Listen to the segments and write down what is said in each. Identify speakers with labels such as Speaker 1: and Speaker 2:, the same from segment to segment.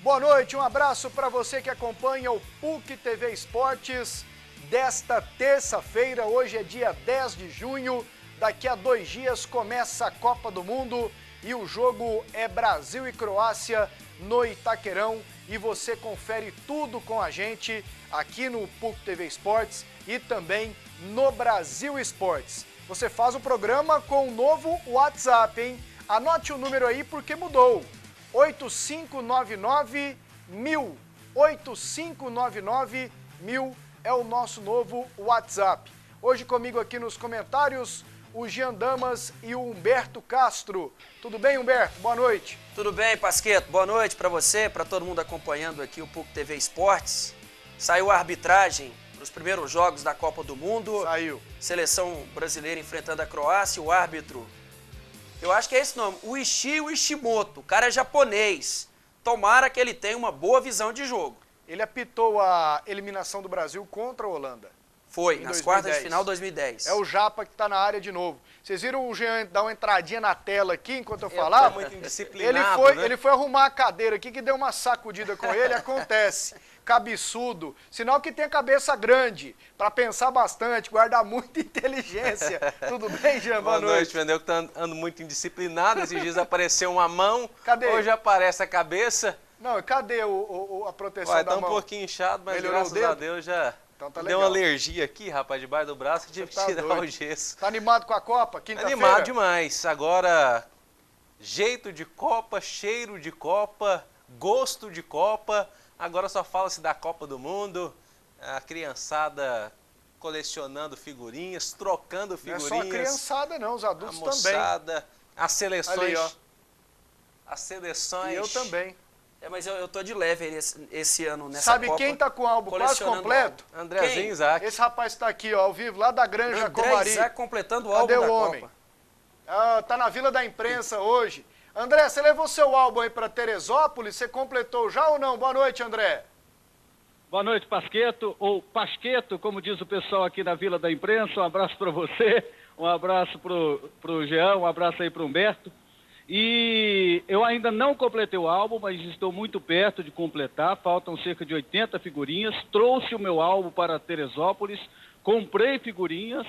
Speaker 1: Boa noite, um abraço para você que acompanha o PUC TV Esportes desta terça-feira. Hoje é dia 10 de junho, daqui a 2 dias começa a Copa do Mundo e o jogo é Brasil e Croácia no Itaquerão. E você confere tudo com a gente aqui no PUC TV Esportes e também no Brasil Esportes. Você faz o programa com o novo WhatsApp, hein? Anote o número aí porque mudou. 8599-1000. 8599-1000 é o nosso novo WhatsApp. Hoje comigo aqui nos comentários, o Jean Damas e o Humberto Castro. Tudo bem, Humberto? Boa noite.
Speaker 2: Tudo bem, Pasqueto. Boa noite para você, para todo mundo acompanhando aqui o PUC TV Esportes. Saiu a arbitragem para os primeiros jogos da Copa do Mundo.
Speaker 1: Saiu.
Speaker 2: Seleção brasileira enfrentando a Croácia, o árbitro... Eu acho que é esse nome, o Ishimoto, o cara é japonês. Tomara que ele tenha uma boa visão de jogo.
Speaker 1: Ele apitou a eliminação do Brasil contra a Holanda.
Speaker 2: Foi, nas
Speaker 1: 2010.
Speaker 2: quartas de final 2010.
Speaker 1: É o Japa que está na área de novo. Vocês viram o Jean dar uma entradinha na tela aqui enquanto eu
Speaker 3: Tô
Speaker 1: falava?
Speaker 3: muito indisciplinado,
Speaker 1: Ele foi arrumar a cadeira aqui, que deu uma sacudida com ele, acontece. Cabeçudo, sinal que tem a cabeça grande, para pensar bastante, guardar muita inteligência. Tudo bem, Jean?
Speaker 3: Boa noite, Vendeu, que tá andando muito indisciplinado. Esses dias apareceu uma mão,
Speaker 1: Cadê?
Speaker 3: Hoje aparece a cabeça.
Speaker 1: Não, cadê a proteção
Speaker 3: Ué,
Speaker 1: da
Speaker 3: tá
Speaker 1: mão?
Speaker 3: um pouquinho inchado, mas
Speaker 1: Melhorou
Speaker 3: graças
Speaker 1: o dedo?
Speaker 3: a Deus já
Speaker 1: Então tá
Speaker 3: deu
Speaker 1: legal.
Speaker 3: uma alergia aqui, rapaz, debaixo do braço, tive que
Speaker 1: Tá
Speaker 3: tirar
Speaker 1: doido.
Speaker 3: o gesso.
Speaker 1: Tá animado com a Copa? Quinta-feira?
Speaker 3: Animado demais. Agora, jeito de Copa, cheiro de Copa, gosto de Copa. Agora só fala-se da Copa do Mundo. A criançada colecionando figurinhas, trocando
Speaker 1: Não é
Speaker 3: figurinhas.
Speaker 1: só a criançada não, os
Speaker 3: A
Speaker 1: adultos também.
Speaker 3: moçada, as seleções.
Speaker 1: Ali, ó.
Speaker 3: As seleções.
Speaker 1: E eu também.
Speaker 2: É, mas eu tô de leve esse ano nessa
Speaker 1: Sabe
Speaker 2: Copa.
Speaker 1: quem tá com o álbum quase
Speaker 2: colecionando
Speaker 1: completo?
Speaker 3: Andrezinho
Speaker 2: Quem?
Speaker 3: Isaac.
Speaker 1: Esse rapaz tá aqui, ó, ao vivo, lá da Granja
Speaker 2: André
Speaker 1: Comari.
Speaker 2: Isaac completando o
Speaker 1: Cadê
Speaker 2: álbum da
Speaker 1: o homem?
Speaker 2: Copa.
Speaker 1: Ah, tá na Vila da Imprensa hoje. André, você levou seu álbum aí pra Teresópolis? Você completou já ou não? Boa noite, André.
Speaker 4: Boa noite, Pasqueto, ou Pasqueto, como diz o pessoal aqui da Vila da Imprensa. Um abraço para você, um abraço pro Jean, um abraço aí pro Humberto. E eu ainda não completei o álbum, mas estou muito perto de completar. Faltam cerca de 80 figurinhas. Trouxe o meu álbum para Teresópolis, comprei figurinhas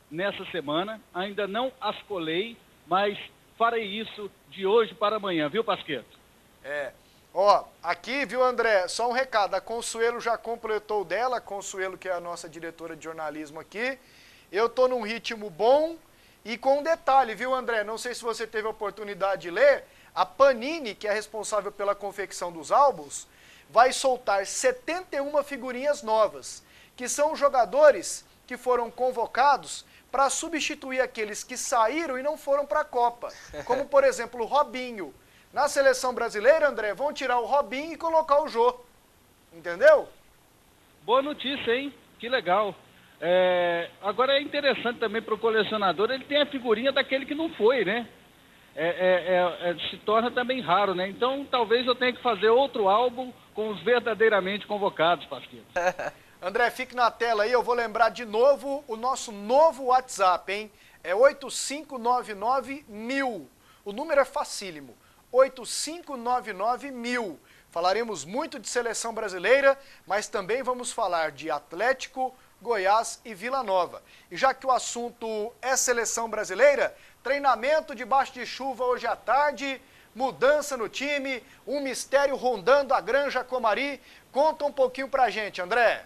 Speaker 4: nessa semana. Ainda não as colei, mas farei isso de hoje para amanhã, viu, Pasqueto?
Speaker 1: É. Ó, aqui, viu, André, só um recado. A Consuelo já completou o dela, a Consuelo, que é a nossa diretora de jornalismo aqui. Eu tô num ritmo bom e com um detalhe, viu, André? Não sei se você teve a oportunidade de ler. A Panini, que é responsável pela confecção dos álbuns, vai soltar 71 figurinhas novas, que são jogadores que foram convocados para substituir aqueles que saíram e não foram para a Copa. Como, por exemplo, o Robinho. Na seleção brasileira, André, vão tirar o Robinho e colocar o Jô. Entendeu?
Speaker 4: Boa notícia, hein? Que legal. Agora é interessante também para o colecionador, ele tem a figurinha daquele que não foi, né? Se torna também raro, né? Então talvez eu tenha que fazer outro álbum com os verdadeiramente convocados, Pasqueto.
Speaker 1: André, fique na tela aí, eu vou lembrar de novo o nosso novo WhatsApp, hein? É 8599-1000. O número é facílimo. 8599-1000. Falaremos muito de seleção brasileira, mas também vamos falar de Atlético, Goiás e Vila Nova. E já que o assunto é seleção brasileira, treinamento debaixo de chuva hoje à tarde, mudança no time, um mistério rondando a Granja Comari. Conta um pouquinho pra gente, André.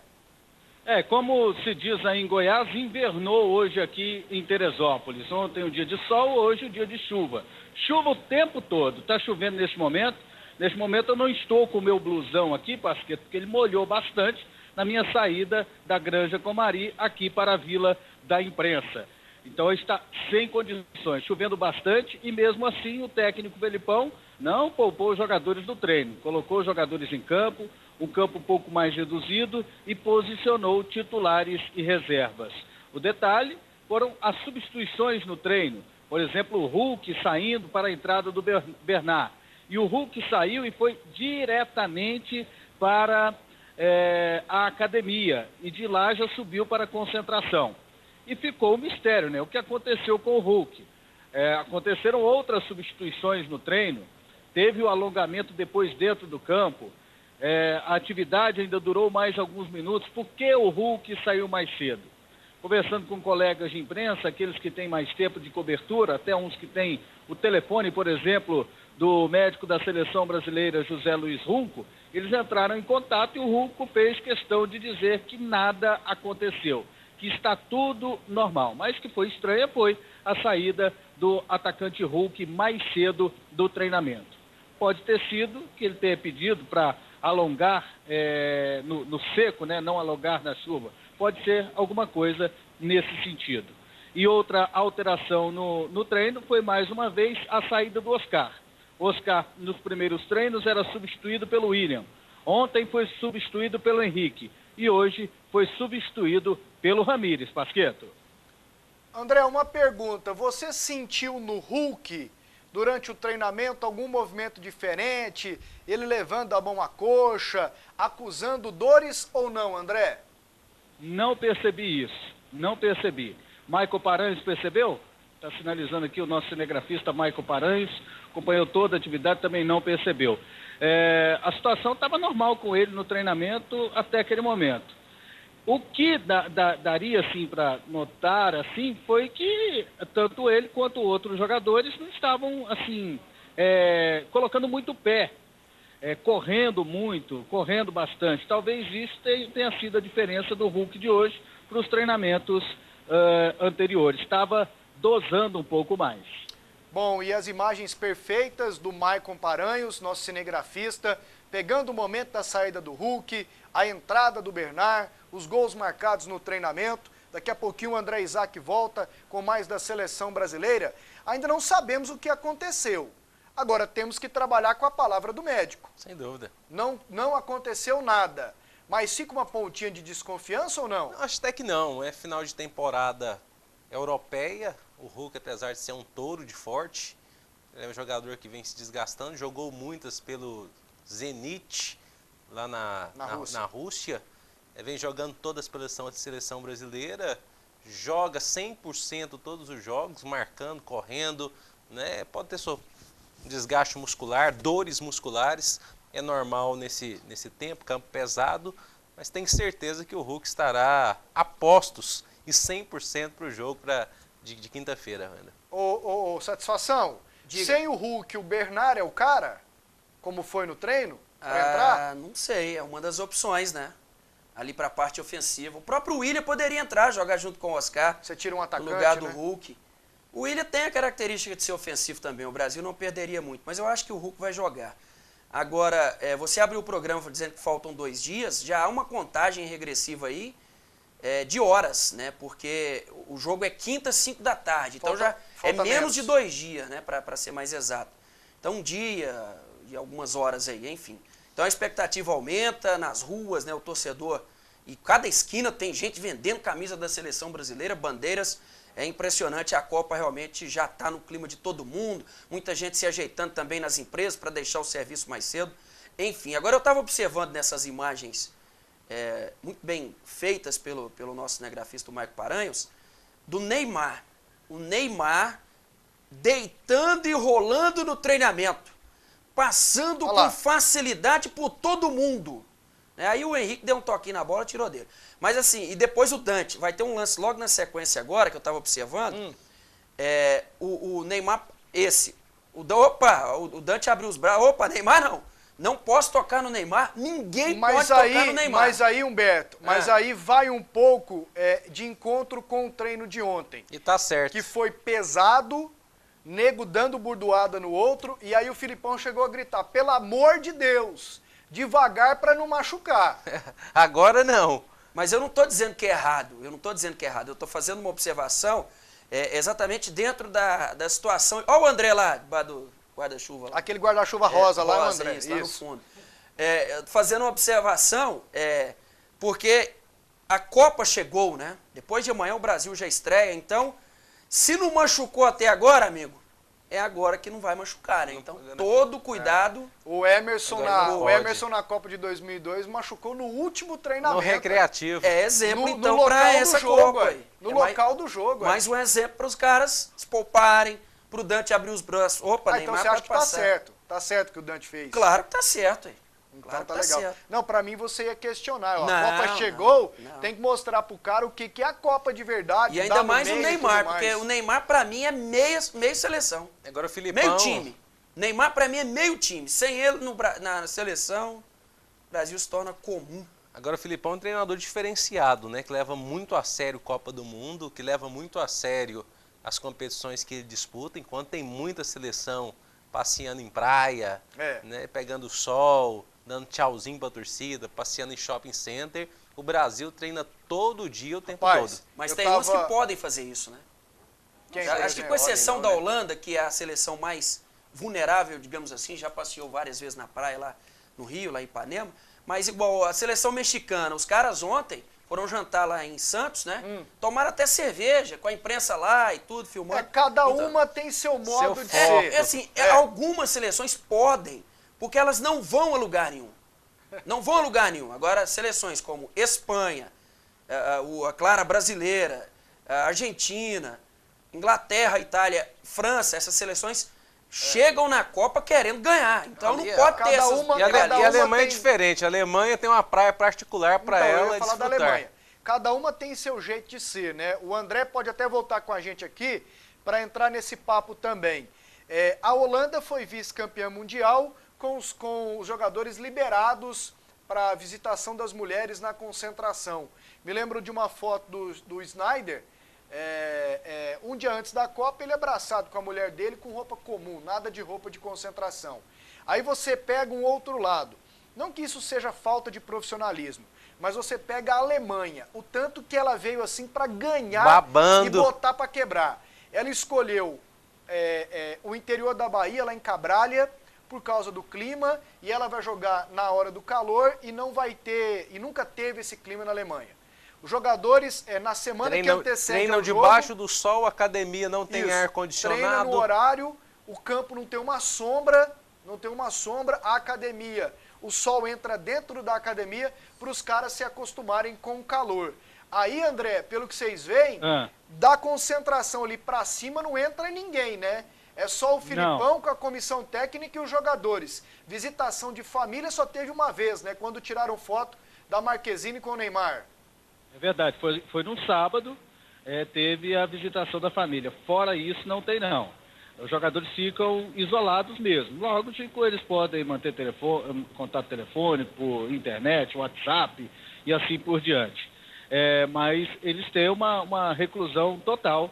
Speaker 4: Como se diz aí em Goiás, invernou hoje aqui em Teresópolis. Ontem o dia de sol, hoje o dia de chuva. Chuva o tempo todo, está chovendo nesse momento. Nesse momento eu não estou com o meu blusão aqui, Pasqueto, porque ele molhou bastante na minha saída da Granja Comari aqui para a Vila da Imprensa. Então está sem condições, chovendo bastante e mesmo assim o técnico Felipão não poupou os jogadores do treino. Colocou os jogadores em campo, um campo um pouco mais reduzido e posicionou titulares e reservas. O detalhe foram as substituições no treino. Por exemplo, o Hulk saindo para a entrada do Bernard. E o Hulk saiu e foi diretamente para a academia. E de lá já subiu para a concentração. E ficou o mistério, né? O que aconteceu com o Hulk? Aconteceram outras substituições no treino. teve o alongamento depois dentro do campo, a atividade ainda durou mais alguns minutos. Por que o Hulk saiu mais cedo? Conversando com colegas de imprensa, aqueles que têm mais tempo de cobertura, até uns que têm o telefone, por exemplo, do médico da Seleção Brasileira, José Luiz Runco, eles entraram em contato e o Runco fez questão de dizer que nada aconteceu, que está tudo normal. Mas que foi estranha foi a saída do atacante Hulk mais cedo do treinamento. Pode ter sido que ele tenha pedido para alongar no seco, né? Não alongar na chuva. Pode ser alguma coisa nesse sentido. E outra alteração no treino foi, mais uma vez, a saída do Oscar. Oscar, nos primeiros treinos, era substituído pelo William. Ontem foi substituído pelo Henrique. E hoje foi substituído pelo Ramírez, Pasquetto.
Speaker 1: André, uma pergunta. Você sentiu no Hulk, durante o treinamento, algum movimento diferente? Ele levando a mão à coxa, acusando dores ou não, André?
Speaker 4: Não percebi isso. Não percebi. Michael Paranhos percebeu? Está sinalizando aqui o nosso cinegrafista Michael Paranhos. Acompanhou toda a atividade, também não percebeu. A situação estava normal com ele no treinamento até aquele momento. O que daria assim para notar assim foi que tanto ele quanto outros jogadores não estavam assim colocando muito pé, correndo muito, correndo bastante. Talvez isso tenha sido a diferença do Hulk de hoje para os treinamentos anteriores. Estava dosando um pouco mais.
Speaker 1: Bom, e as imagens perfeitas do Maicon Paranhos, nosso cinegrafista, pegando o momento da saída do Hulk, a entrada do Bernard, os gols marcados no treinamento. Daqui a pouquinho o André Isaac volta com mais da seleção brasileira. Ainda não sabemos o que aconteceu. Agora temos que trabalhar com a palavra do médico.
Speaker 3: Sem dúvida.
Speaker 1: Não aconteceu nada. Mas fica uma pontinha de desconfiança ou não?
Speaker 3: Acho até que não. É final de temporada europeia. O Hulk, apesar de ser um touro de forte, ele é um jogador que vem se desgastando. Jogou muitas pelo Zenit, lá na Rússia. Vem jogando todas pela seleção brasileira. Joga 100% todos os jogos, marcando, correndo, né? Pode ter desgaste muscular, dores musculares. É normal nesse tempo, campo pesado. Mas tenho certeza que o Hulk estará a postos e 100% para o jogo de quinta-feira, Wanda.
Speaker 1: Satisfação.
Speaker 2: Diga.
Speaker 1: Sem o Hulk, o Bernard é o cara? Como foi no treino? Para entrar?
Speaker 2: Não sei, é uma das opções, né? Ali para a parte ofensiva. O próprio William poderia entrar, jogar junto com o Oscar.
Speaker 1: Você tira um atacante,
Speaker 2: no lugar do
Speaker 1: né?
Speaker 2: Hulk. O William tem a característica de ser ofensivo também. O Brasil não perderia muito, mas eu acho que o Hulk vai jogar. Agora, você abriu o programa dizendo que faltam 2 dias, já há uma contagem regressiva aí de horas, né? Porque o jogo é quinta, 5 da tarde. Então já é menos de 2 dias, né? Para ser mais exato. Então 1 dia e algumas horas aí, enfim. Então a expectativa aumenta nas ruas, né? O torcedor, e cada esquina tem gente vendendo camisa da seleção brasileira, bandeiras. É impressionante, a Copa realmente já está no clima de todo mundo. Muita gente se ajeitando também nas empresas para deixar o serviço mais cedo. Enfim, agora eu estava observando nessas imagens muito bem feitas pelo nosso cinegrafista, o Maicon Paranhos, do Neymar. O Neymar deitando e rolando no treinamento, passando com facilidade por todo mundo. Aí o Henrique deu um toquinho na bola, tirou dele. Mas assim, e depois o Dante, vai ter um lance logo na sequência agora, que eu estava observando, o Neymar, o Dante abriu os braços, opa, Neymar não posso tocar no Neymar, ninguém pode tocar no Neymar.
Speaker 1: Mas aí, Humberto, aí vai um pouco de encontro com o treino de ontem.
Speaker 3: E tá certo.
Speaker 1: Que foi pesado, nego dando burdoada no outro, e aí o Filipão chegou a gritar, pelo amor de Deus, devagar para não machucar.
Speaker 3: Agora não.
Speaker 2: Mas eu não estou dizendo que é errado, eu estou fazendo uma observação exatamente dentro da situação. Olha o André lá, do guarda-chuva.
Speaker 1: Aquele guarda-chuva rosa lá, o André.
Speaker 2: Isso, lá no fundo. Fazendo uma observação, porque a Copa chegou, né? Depois de amanhã o Brasil já estreia, então, se não machucou até agora, amigo, é agora que não vai machucar, né? Então, todo cuidado.
Speaker 1: O Emerson na Copa de 2002 machucou no último treinamento.
Speaker 3: No recreativo.
Speaker 2: É exemplo, então, para essa Copa aí.
Speaker 1: No local do jogo.
Speaker 2: Mais um exemplo para os caras se pouparem, para o Dante abrir os braços. Opa,
Speaker 1: então
Speaker 2: Neymar
Speaker 1: você acha
Speaker 2: pode
Speaker 1: que tá
Speaker 2: passar.
Speaker 1: certo. Tá certo que o Dante fez?
Speaker 2: Claro que tá certo, hein?
Speaker 1: Então
Speaker 2: Claro
Speaker 1: tá
Speaker 2: que
Speaker 1: legal.
Speaker 2: certo.
Speaker 1: Não, pra mim você ia questionar. Ó, a
Speaker 2: Não,
Speaker 1: Copa chegou,
Speaker 2: não.
Speaker 1: tem que mostrar pro cara o que é a Copa de verdade.
Speaker 2: E ainda
Speaker 1: dar no
Speaker 2: mais o
Speaker 1: meio e
Speaker 2: Neymar,
Speaker 1: tudo
Speaker 2: porque
Speaker 1: mais.
Speaker 2: o Neymar pra mim é meio seleção.
Speaker 3: Agora o Filipão...
Speaker 2: Meio time. Neymar pra mim é meio time. Sem ele na seleção, o Brasil se torna comum.
Speaker 3: Agora o Filipão é um treinador diferenciado, né? Que leva muito a sério Copa do Mundo, que leva muito a sério as competições que ele disputa, enquanto tem muita seleção passeando em praia, né? Pegando sol, dando tchauzinho pra torcida, passeando em shopping center. O Brasil treina todo dia, o tempo todo.
Speaker 2: Mas tem uns que podem fazer isso, né? Acho que com exceção da Holanda, que é a seleção mais vulnerável, digamos assim, já passeou várias vezes na praia lá no Rio, lá em Ipanema, mas igual a seleção mexicana, os caras ontem foram jantar lá em Santos, né? Tomaram até cerveja, com a imprensa lá e tudo, filmando.
Speaker 1: Cada uma tem seu modo de ser.
Speaker 2: Assim, algumas seleções podem, porque elas não vão a lugar nenhum. Não vão a lugar nenhum. Agora, seleções como Espanha, a Clara brasileira, a Argentina, Inglaterra, Itália, França, essas seleções chegam na Copa querendo ganhar. Então não pode ter essas...
Speaker 3: E a Alemanha é diferente. A Alemanha tem uma praia particular para ela
Speaker 1: eu ia falar
Speaker 3: desfrutar.
Speaker 1: da Alemanha. Cada uma tem seu jeito de ser, né? O André pode até voltar com a gente aqui para entrar nesse papo também. A Holanda foi vice-campeã mundial com os jogadores liberados para a visitação das mulheres na concentração. Me lembro de uma foto do Sneijder, um dia antes da Copa, ele abraçado com a mulher dele com roupa comum, nada de roupa de concentração. Aí você pega um outro lado. Não que isso seja falta de profissionalismo, mas você pega a Alemanha, o tanto que ela veio assim para ganhar
Speaker 3: babando
Speaker 1: e botar para quebrar. Ela escolheu o interior da Bahia, lá em Cabralha, por causa do clima, e ela vai jogar na hora do calor e não vai ter, e nunca teve esse clima na Alemanha. Os jogadores, na semana que antecede
Speaker 3: treinam
Speaker 1: ao jogo,
Speaker 3: debaixo do sol, a academia não tem ar-condicionado.
Speaker 1: Treina no horário, o campo não tem uma sombra, a academia, o sol entra dentro da academia para os caras se acostumarem com o calor. Aí, André, pelo que vocês veem, da concentração ali para cima não entra ninguém, né? É só o Filipão com a comissão técnica e os jogadores. Visitação de família só teve uma vez, né? Quando tiraram foto da Marquezine com o Neymar.
Speaker 4: É verdade, foi num sábado, teve a visitação da família. Fora isso, não tem não. Os jogadores ficam isolados mesmo. Logo, eles podem manter contato telefônico, por internet, WhatsApp e assim por diante. Mas eles têm uma reclusão total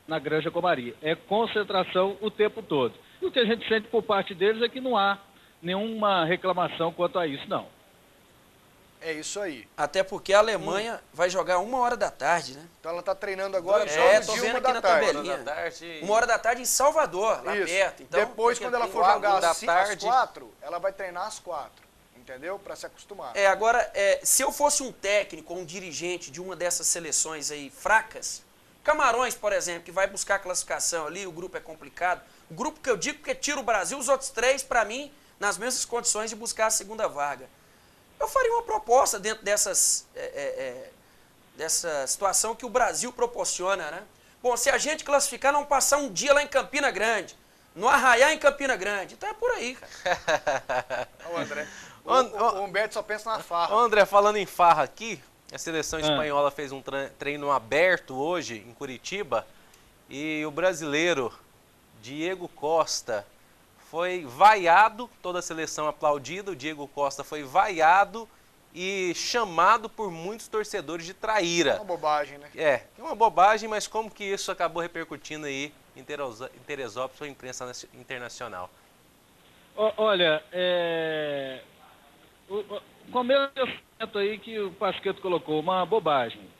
Speaker 4: na Granja Comari. É concentração o tempo todo. E o que a gente sente por parte deles é que não há nenhuma reclamação quanto a isso, não.
Speaker 1: É isso aí.
Speaker 2: Até porque a Alemanha vai jogar 1h da tarde, né?
Speaker 1: Então ela tá treinando agora
Speaker 2: tô vendo aqui na tabelinha. 1h da tarde em Salvador, lá perto. Então,
Speaker 1: depois, quando ela for jogar às 4, ela vai treinar às 4. Entendeu? Para se acostumar.
Speaker 2: Agora, se eu fosse um técnico ou um dirigente de uma dessas seleções aí fracas, Camarões, por exemplo, que vai buscar classificação ali, o grupo é complicado. O grupo que eu digo que tira o Brasil, os outros 3, para mim, nas mesmas condições de buscar a segunda vaga. Eu faria uma proposta dentro dessa situação que o Brasil proporciona, né? Bom, se a gente classificar, não passar um dia lá em Campina Grande, no Arraiá em Campina Grande. Então é por aí, cara.
Speaker 1: Ô, André, o Humberto só pensa na farra.
Speaker 3: Ô, André, falando em farra aqui, a seleção espanhola fez um treino aberto hoje em Curitiba e o brasileiro Diego Costa foi vaiado, toda a seleção aplaudida, o Diego Costa foi vaiado e chamado por muitos torcedores de traíra.
Speaker 1: Uma bobagem, né?
Speaker 3: É uma bobagem, mas como que isso acabou repercutindo aí em Teresópolis ou imprensa internacional?
Speaker 4: Olha, com o meu pensamento aí que o Pasquetto colocou, uma bobagem.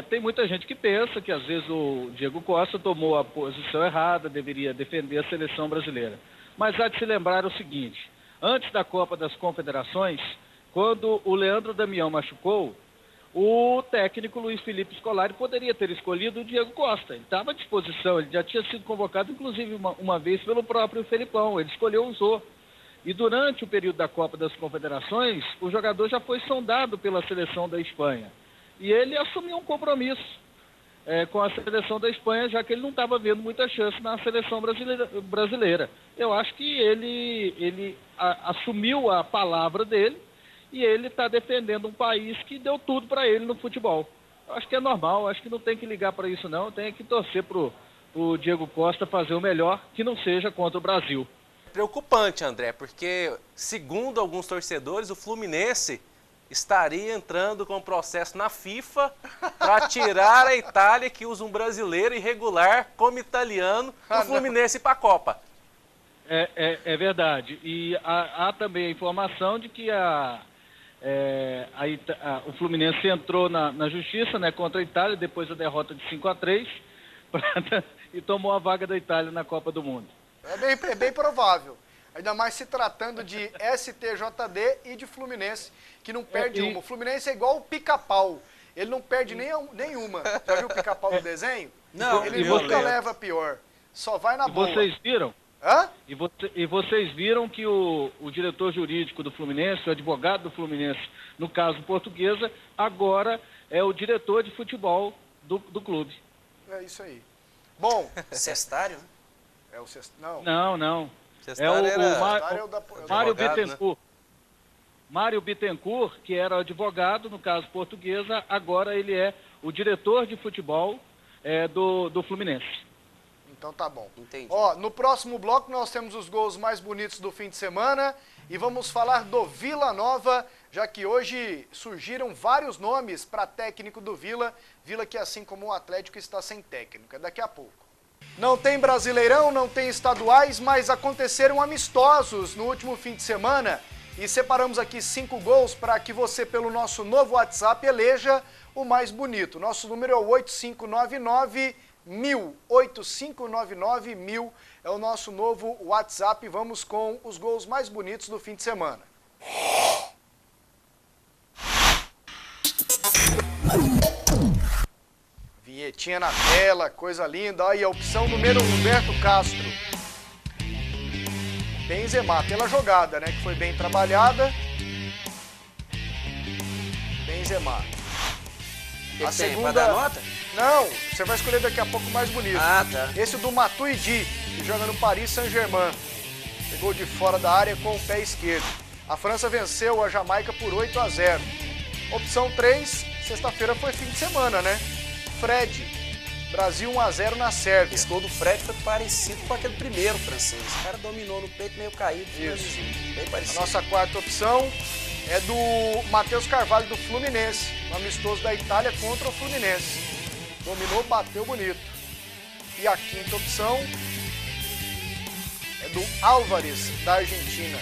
Speaker 4: Tem muita gente que pensa que às vezes o Diego Costa tomou a posição errada, deveria defender a seleção brasileira. Mas há de se lembrar o seguinte, antes da Copa das Confederações, quando o Leandro Damião machucou, o técnico Luiz Felipe Scolari poderia ter escolhido o Diego Costa. Ele estava à disposição, ele já tinha sido convocado, inclusive, uma vez pelo próprio Felipão. Ele escolheu, usou. E durante o período da Copa das Confederações, o jogador já foi sondado pela seleção da Espanha. E ele assumiu um compromisso. com a seleção da Espanha, já que ele não estava vendo muita chance na seleção brasileira. Eu acho que ele assumiu a palavra dele e ele está defendendo um país que deu tudo para ele no futebol. Eu acho que é normal, acho que não tem que ligar para isso não, tem que torcer pro Diego Costa fazer o melhor, que não seja contra o Brasil.
Speaker 3: Preocupante, André, porque, segundo alguns torcedores, o Fluminense estaria entrando com um processo na FIFA para tirar a Itália, que usa um brasileiro irregular como italiano, do Fluminense para a Copa.
Speaker 4: É verdade. E há também a informação de que o Fluminense entrou na justiça, né, contra a Itália, depois da derrota de 5-3, e tomou a vaga da Itália na Copa do Mundo.
Speaker 1: É bem provável. Ainda mais se tratando de STJD e de Fluminense, que não perde uma. O Fluminense é igual o Pica-Pau. Ele não perde nenhuma. Já viu o Pica-Pau no desenho?
Speaker 2: Não.
Speaker 1: Ele nunca leva pior. Só vai na boa.
Speaker 4: E vocês viram?
Speaker 1: Hã?
Speaker 4: E vocês viram que o diretor jurídico do Fluminense, o advogado do Fluminense, no caso Portuguesa, agora é o diretor de futebol do clube.
Speaker 1: É isso aí. Bom.
Speaker 2: Cestário?
Speaker 1: É o Cestário?
Speaker 4: Não.
Speaker 1: É o
Speaker 4: Mário
Speaker 3: advogado,
Speaker 4: Bittencourt. Né? Mário Bittencourt, que era advogado, no caso Portuguesa, agora ele é o diretor de futebol do Fluminense.
Speaker 1: Então tá bom.
Speaker 2: Entendi.
Speaker 1: Ó, no próximo bloco nós temos os gols mais bonitos do fim de semana e vamos falar do Vila Nova, já que hoje surgiram vários nomes para técnico do Vila. Vila que, assim como o Atlético, está sem técnico. É daqui a pouco. Não tem Brasileirão, não tem estaduais, mas aconteceram amistosos no último fim de semana e separamos aqui 5 gols para que você, pelo nosso novo WhatsApp, eleja o mais bonito. Nosso número é o 8599-1000, 8599-1000 é o nosso novo WhatsApp. Vamos com os gols mais bonitos do fim de semana. Vinhetinha na tela, coisa linda. Aí a opção número Humberto Castro. Benzema, pela jogada, né? Que foi bem trabalhada. Benzema.
Speaker 2: A segunda... Pra dar nota?
Speaker 1: Não, você vai escolher daqui a pouco o mais bonito.
Speaker 2: Ah, tá.
Speaker 1: Esse do Matuidi, que joga no Paris Saint-Germain. Pegou de fora da área com o pé esquerdo. A França venceu a Jamaica por 8-0. Opção 3, sexta-feira foi fim de semana, né? Fred, Brasil 1-0 na Sérvia.
Speaker 2: Esse gol do Fred foi parecido com aquele primeiro francês. O cara dominou no peito, meio caído.
Speaker 1: Isso.
Speaker 2: Bem parecido.
Speaker 1: A nossa quarta opção é do Matheus Carvalho, do Fluminense. Um amistoso da Itália contra o Fluminense. Dominou, bateu bonito. E a quinta opção é do Álvares, da Argentina.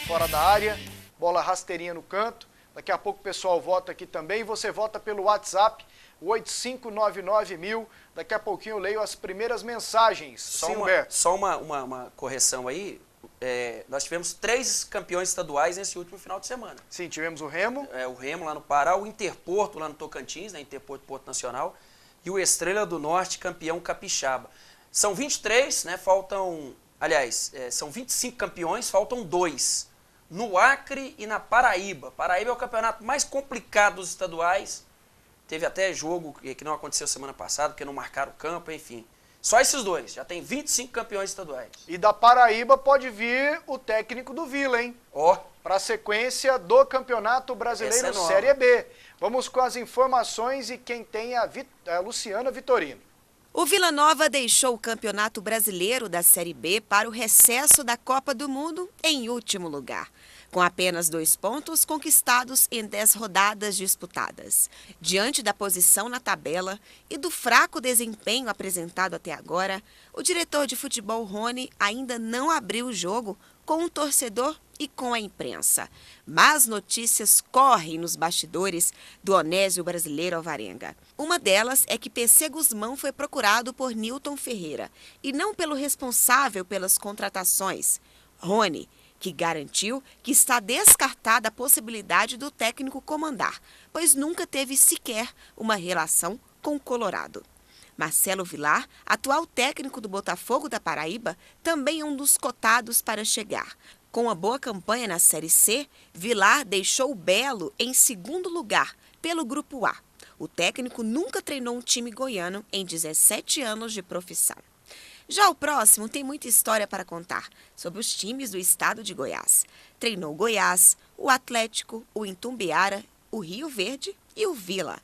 Speaker 1: Fora da área, bola rasteirinha no canto. Daqui a pouco o pessoal vota aqui também. Você vota pelo WhatsApp, 8599-1000. Daqui a pouquinho eu leio as primeiras mensagens.
Speaker 2: Só uma correção aí. Nós tivemos 3 campeões estaduais nesse último final de semana.
Speaker 1: Sim, tivemos o Remo.
Speaker 2: O Remo lá no Pará, o Interporto lá no Tocantins, né, Interporto Porto Nacional, e o Estrela do Norte, campeão capixaba. São 23, né, são 25 campeões, faltam 2. No Acre e na Paraíba. Paraíba é o campeonato mais complicado dos estaduais. Teve até jogo que não aconteceu semana passada, porque não marcaram o campo, enfim. Só esses 2, já tem 25 campeões estaduais.
Speaker 1: E da Paraíba pode vir o técnico do Vila, hein? Para a sequência do Campeonato Brasileiro Série B. Vamos com as informações e quem tem a Luciana Vitorino.
Speaker 5: O Vila Nova deixou o Campeonato Brasileiro da Série B para o recesso da Copa do Mundo em último lugar, com apenas 2 pontos conquistados em 10 rodadas disputadas. Diante da posição na tabela e do fraco desempenho apresentado até agora, o diretor de futebol Rony ainda não abriu o jogo com o torcedor e com a imprensa. Mas notícias correm nos bastidores do Onésio Brasileiro Alvarenga. Uma delas é que PC Guzmão foi procurado por Nilton Ferreira e não pelo responsável pelas contratações, Rony, que garantiu que está descartada a possibilidade do técnico comandar, pois nunca teve sequer uma relação com o Colorado. Marcelo Vilar, atual técnico do Botafogo da Paraíba, também é um dos cotados para chegar. Com uma boa campanha na Série C, Vilar deixou o Belo em 2º lugar, pelo Grupo A. O técnico nunca treinou um time goiano em 17 anos de profissão. Já o próximo tem muita história para contar sobre os times do estado de Goiás. Treinou o Goiás, o Atlético, o Itumbiara, o Rio Verde e o Vila.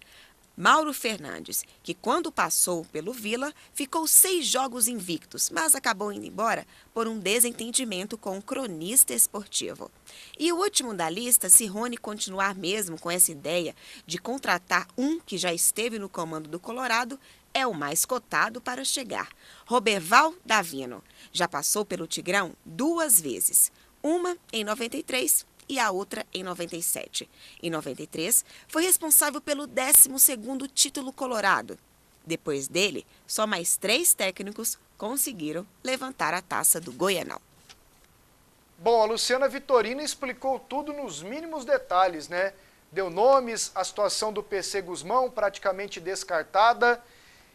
Speaker 5: Mauro Fernandes, que quando passou pelo Vila, ficou 6 jogos invictos, mas acabou indo embora por um desentendimento com um cronista esportivo. E o último da lista, se Rony continuar mesmo com essa ideia de contratar um que já esteve no comando do Colorado, é o mais cotado para chegar. Roberval Davino já passou pelo Tigrão 2 vezes, uma em 93 e a outra em 97. Em 93, foi responsável pelo 12º título colorado. Depois dele, só mais 3 técnicos conseguiram levantar a taça do Goianão.
Speaker 1: Bom, a Luciana Vitorino explicou tudo nos mínimos detalhes, né? Deu nomes, a situação do PC Guzmão praticamente descartada.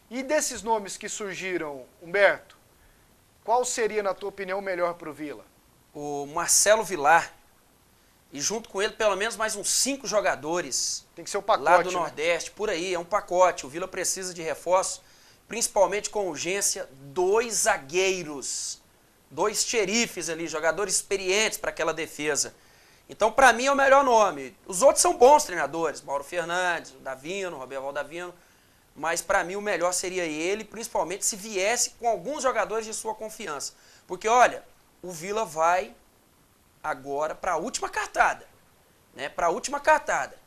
Speaker 1: E desses nomes que surgiram, Humberto, qual seria, na tua opinião, o melhor para o Vila?
Speaker 2: O Marcelo Vilar. E junto com ele, pelo menos mais uns 5 jogadores.
Speaker 1: Tem que ser o pacote,
Speaker 2: lá do
Speaker 1: né?
Speaker 2: Nordeste, por aí, é um pacote. O Vila precisa de reforço, principalmente com urgência, 2 zagueiros. 2 xerifes ali, jogadores experientes para aquela defesa. Então, para mim, é o melhor nome. Os outros são bons treinadores, Mauro Fernandes, o Davino, o Roberval Davino. Mas para mim o melhor seria ele, principalmente se viesse com alguns jogadores de sua confiança. Porque, olha, o Vila vai agora para a última cartada. Né? Para a última cartada.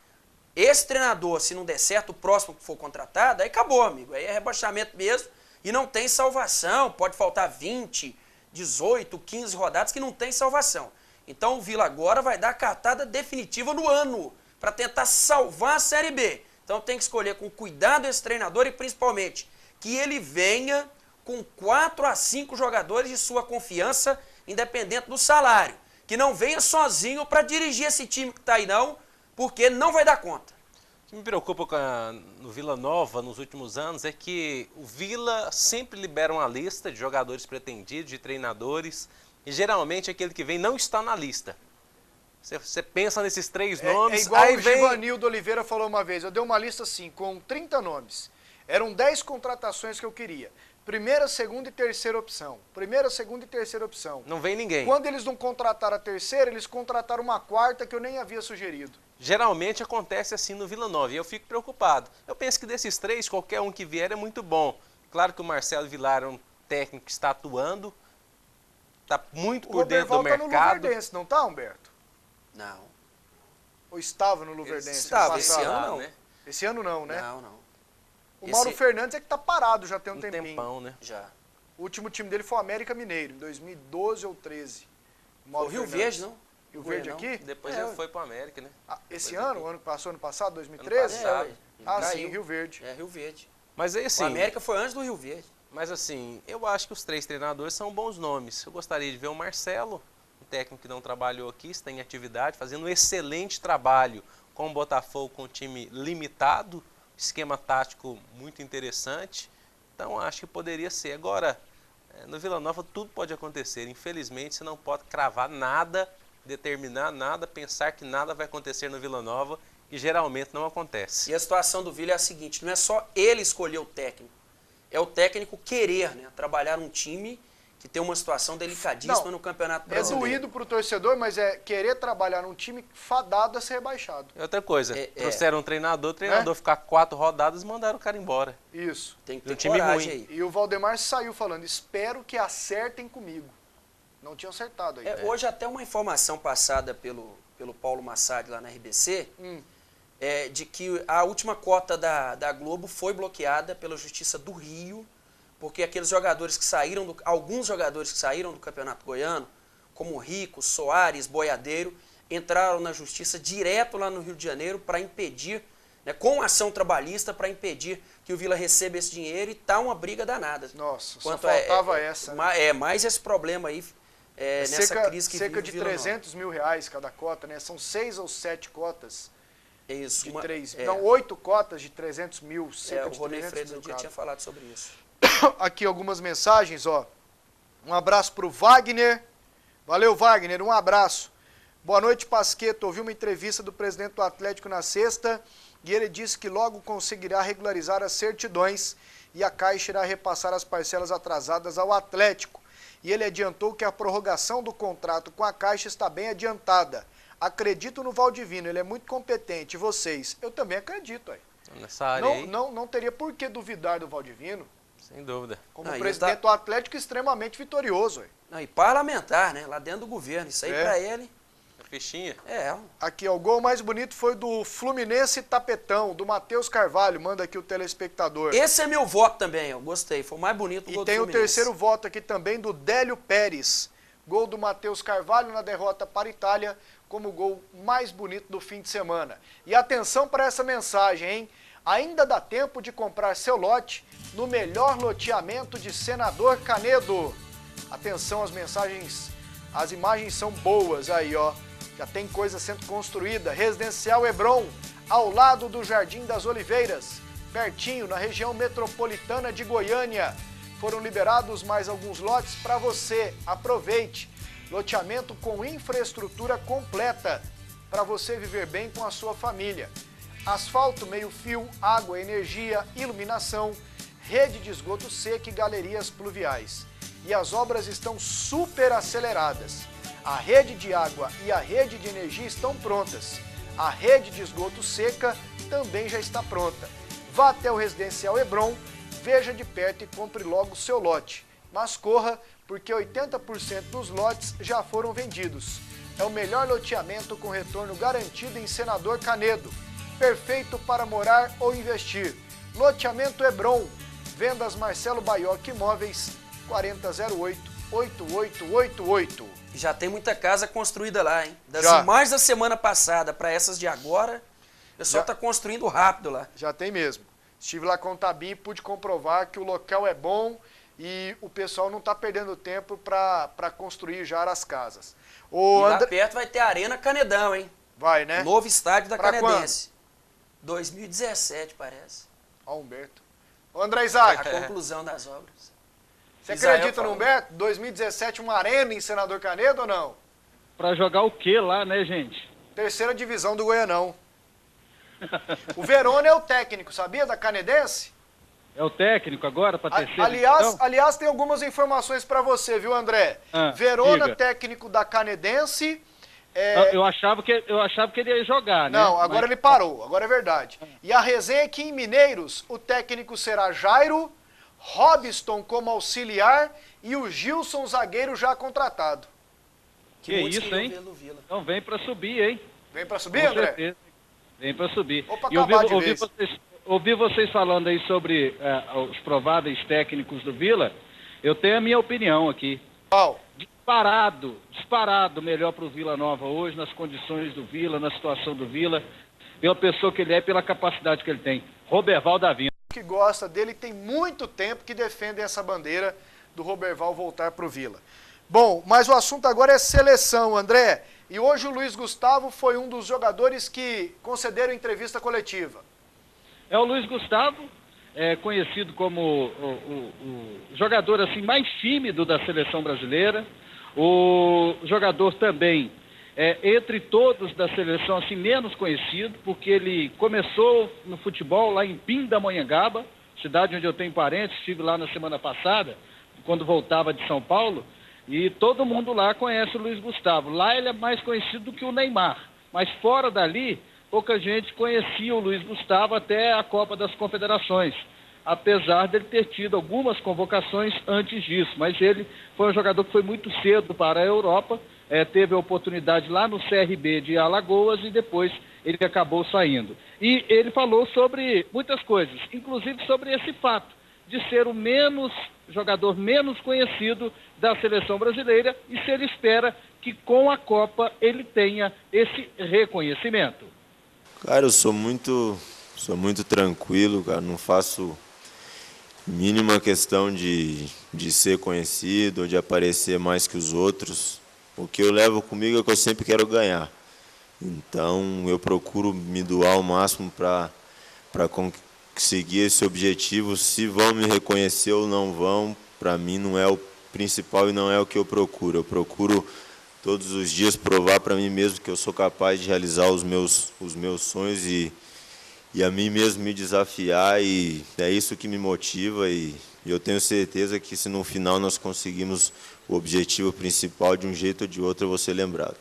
Speaker 2: Esse treinador, se não der certo, o próximo que for contratado, aí acabou, amigo. Aí é rebaixamento mesmo e não tem salvação. Pode faltar 20, 18, 15 rodadas que não tem salvação. Então o Vila agora vai dar a cartada definitiva no ano para tentar salvar a Série B. Então tem que escolher com cuidado esse treinador e principalmente que ele venha com 4 a 5 jogadores de sua confiança, independente do salário. Que não venha sozinho para dirigir esse time que está aí não, porque não vai dar conta.
Speaker 3: O que me preocupa no Vila Nova nos últimos anos é que o Vila sempre libera uma lista de jogadores pretendidos, de treinadores, e geralmente aquele que vem não está na lista. Você pensa nesses 3 nomes...
Speaker 1: É igual
Speaker 3: aí
Speaker 1: o
Speaker 3: vem...
Speaker 1: Givanildo Oliveira falou uma vez, eu dei uma lista assim, com 30 nomes. Eram 10 contratações que eu queria. Primeira, segunda e terceira opção. Primeira, segunda e terceira opção.
Speaker 3: Não vem ninguém.
Speaker 1: Quando eles não contrataram a terceira, eles contrataram uma quarta que eu nem havia sugerido.
Speaker 3: Geralmente acontece assim no Vila Nova e eu fico preocupado. Eu penso que desses 3, qualquer um que vier é muito bom. Claro que o Marcelo Vilar é um técnico que está atuando, está muito por dentro do mercado.
Speaker 1: O Roberval está no Luverdense, não está, Humberto?
Speaker 2: Não.
Speaker 1: Ou estava no Luverdense?
Speaker 2: Estava, esse ano não.
Speaker 3: Né?
Speaker 1: Esse ano não, né?
Speaker 2: Não.
Speaker 1: O Mauro Fernandes é que está parado já tem um tempinho.
Speaker 3: Tempão, né?
Speaker 2: Já.
Speaker 1: O último time dele foi o América Mineiro, em 2012 ou 13.
Speaker 2: O Rio Verde, não?
Speaker 1: Rio Verde aqui?
Speaker 3: Depois ele foi para o América, né?
Speaker 1: Esse ano? O ano que passou, ano passado, 2013?
Speaker 2: Caiu.
Speaker 1: Sim, Rio Verde.
Speaker 2: É, Rio Verde.
Speaker 3: Mas aí, assim,
Speaker 2: o América foi antes do Rio Verde.
Speaker 3: Mas assim, eu acho que os 3 treinadores são bons nomes. Eu gostaria de ver o Marcelo, um técnico que não trabalhou aqui, está em atividade, fazendo um excelente trabalho com o Botafogo, com um time limitado, esquema tático muito interessante. Então acho que poderia ser. Agora, no Vila Nova tudo pode acontecer. Infelizmente você não pode cravar nada, determinar nada, pensar que nada vai acontecer no Vila Nova, e geralmente não acontece.
Speaker 2: E a situação do Vila é a seguinte, não é só ele escolher o técnico, é o técnico querer, né, trabalhar um time que tem uma situação delicadíssima no Campeonato Brasileiro.
Speaker 1: É doído pro torcedor, mas é querer trabalhar num time fadado a ser rebaixado.
Speaker 3: E outra coisa, trouxeram um treinador, o treinador ficar 4 rodadas e mandaram o cara embora.
Speaker 1: Isso.
Speaker 2: Tem que ter
Speaker 3: time
Speaker 2: coragem
Speaker 3: ruim.
Speaker 2: aí.
Speaker 1: E o Valdemar saiu falando, espero que acertem comigo. Não tinha acertado aí.
Speaker 2: Hoje até uma informação passada pelo Paulo Massad lá na RBC, de que a última cota da Globo foi bloqueada pela Justiça do Rio, porque aqueles jogadores que saíram, alguns jogadores que saíram do Campeonato Goiano, como Rico, Soares, Boiadeiro, entraram na Justiça direto lá no Rio de Janeiro para impedir, né, com ação trabalhista, para impedir que o Vila receba esse dinheiro, e tá uma briga danada.
Speaker 1: Nossa, só faltava essa. Né?
Speaker 2: Mais esse problema aí, nessa crise que
Speaker 1: cerca
Speaker 2: vive
Speaker 1: de
Speaker 2: o Vila Nova.
Speaker 1: 300 mil reais cada cota, né? São 6 ou 7 cotas.
Speaker 2: É isso.
Speaker 1: De 8 cotas de 300 mil, cerca de 300 mil.
Speaker 2: O Ronei Freitas um dia tinha falado sobre isso.
Speaker 1: Aqui algumas mensagens, ó. Um abraço pro Wagner. Valeu, Wagner, um abraço. Boa noite, Pasquetto. Ouvi uma entrevista do presidente do Atlético na sexta e ele disse que logo conseguirá regularizar as certidões e a Caixa irá repassar as parcelas atrasadas ao Atlético. E ele adiantou que a prorrogação do contrato com a Caixa está bem adiantada. Acredito no Valdivino, ele é muito competente. E vocês? Eu também acredito. Aí.
Speaker 3: Nessa área aí,
Speaker 1: Não teria por que duvidar do Valdivino.
Speaker 3: sem dúvida.
Speaker 1: Como presidente do Atlético, extremamente vitorioso. Aí.
Speaker 2: Não, e parlamentar, né? Lá dentro do governo. Isso aí pra ele...
Speaker 3: Fichinha.
Speaker 1: Aqui, ó, o gol mais bonito foi do Fluminense Tapetão, do Matheus Carvalho, manda aqui o telespectador.
Speaker 2: Esse é meu voto também, eu gostei, foi o mais bonito do gol do
Speaker 1: Fluminense. E tem o terceiro voto aqui também do Délio Pérez, gol do Matheus Carvalho na derrota para a Itália, como o gol mais bonito do fim de semana. E atenção para essa mensagem, hein? Ainda dá tempo de comprar seu lote no melhor loteamento de Senador Canedo. Atenção, as imagens são boas aí, ó. Já tem coisa sendo construída. Residencial Hebron, ao lado do Jardim das Oliveiras, pertinho, na região metropolitana de Goiânia. Foram liberados mais alguns lotes para você. Aproveite. Loteamento com infraestrutura completa para você viver bem com a sua família. Asfalto, meio-fio, água, energia, iluminação, rede de esgoto seco e galerias pluviais. E as obras estão super aceleradas. A rede de água e a rede de energia estão prontas. A rede de esgoto seca também já está pronta. Vá até o Residencial Hebron, veja de perto e compre logo o seu lote. Mas corra, porque 80% dos lotes já foram vendidos. É o melhor loteamento com retorno garantido em Senador Canedo. Perfeito para morar ou investir. Loteamento Hebron. Vendas Marcelo Baioc Imóveis, 4008-8888.
Speaker 2: Já tem muita casa construída lá, hein? Das
Speaker 1: Já.
Speaker 2: imagens da semana passada para essas de agora, o pessoal está construindo rápido lá.
Speaker 1: Já tem mesmo. Estive lá com o Tabim e pude comprovar que o local é bom e o pessoal não está perdendo tempo para construir já as casas.
Speaker 2: E lá perto vai ter a Arena Canedão, hein?
Speaker 1: Vai, né?
Speaker 2: O novo estádio da
Speaker 1: Pra
Speaker 2: Canedense. 2017, parece.
Speaker 1: Ó, Humberto. Ô, André Isaac,
Speaker 2: A conclusão das obras.
Speaker 1: você
Speaker 2: Israel
Speaker 1: acredita no
Speaker 2: falou.
Speaker 1: Humberto? 2017, uma arena em Senador Canedo ou não?
Speaker 4: Pra jogar o quê lá, né, gente?
Speaker 1: Terceira divisão do Goianão. O Verona é o técnico, sabia, da Canedense?
Speaker 4: É o técnico agora para terceira
Speaker 1: Aliás, tem algumas informações para você, viu, André? Verona,
Speaker 4: diga.
Speaker 1: técnico da Canedense.
Speaker 4: Eu achava que ele ia jogar, né?
Speaker 1: Não, agora ele parou, agora é verdade. E a resenha é que em Mineiros, o técnico será Jairo, Robson como auxiliar e o Gilson, zagueiro, já contratado.
Speaker 4: Que
Speaker 2: muitos
Speaker 4: isso,
Speaker 2: queriam
Speaker 4: hein?
Speaker 2: ver no Vila.
Speaker 4: Então vem para subir, hein?
Speaker 1: Vem para subir,
Speaker 4: Com
Speaker 1: André?
Speaker 4: certeza. Vem para subir.
Speaker 1: Ou pra
Speaker 4: E
Speaker 1: acabar de vez.
Speaker 4: ouvi vocês falando aí sobre os prováveis técnicos do Vila. Eu tenho a minha opinião aqui.
Speaker 1: Qual?
Speaker 4: Disparado melhor para o Vila Nova hoje, nas condições do Vila, na situação do Vila, pela pessoa que ele é e pela capacidade que ele tem. Roberval da Vinda.
Speaker 1: Que gosta dele, tem muito tempo que defende essa bandeira do Roberval voltar para o Vila. Bom, mas o assunto agora é seleção, André. E hoje o Luiz Gustavo foi um dos jogadores que concederam entrevista coletiva.
Speaker 4: É o Luiz Gustavo, conhecido como o jogador assim, mais tímido da seleção brasileira. O jogador também, entre todos da seleção, assim, menos conhecido, porque ele começou no futebol lá em Pindamonhangaba, cidade onde eu tenho parentes, estive lá na semana passada, quando voltava de São Paulo, e todo mundo lá conhece o Luiz Gustavo. Lá ele é mais conhecido do que o Neymar, mas fora dali, pouca gente conhecia o Luiz Gustavo até a Copa das Confederações, apesar dele ter tido algumas convocações antes disso, mas ele foi um jogador que foi muito cedo para a Europa, teve a oportunidade lá no CRB de Alagoas e depois ele acabou saindo. E ele falou sobre muitas coisas, inclusive sobre esse fato de ser o jogador menos conhecido da seleção brasileira e se ele espera que com a Copa ele tenha esse reconhecimento.
Speaker 6: Cara, eu sou muito tranquilo, cara, não faço mínima questão de ser conhecido ou de aparecer mais que os outros. O que eu levo comigo é que eu sempre quero ganhar. Então eu procuro me doar ao máximo para conseguir esse objetivo. Se vão me reconhecer ou não vão, para mim não é o principal e não é o que eu procuro. Eu procuro todos os dias provar para mim mesmo que eu sou capaz de realizar os meus sonhos e a mim mesmo me desafiar, e é isso que me motiva, e eu tenho certeza que se no final nós conseguimos o objetivo principal, de um jeito ou de outro eu vou ser lembrado.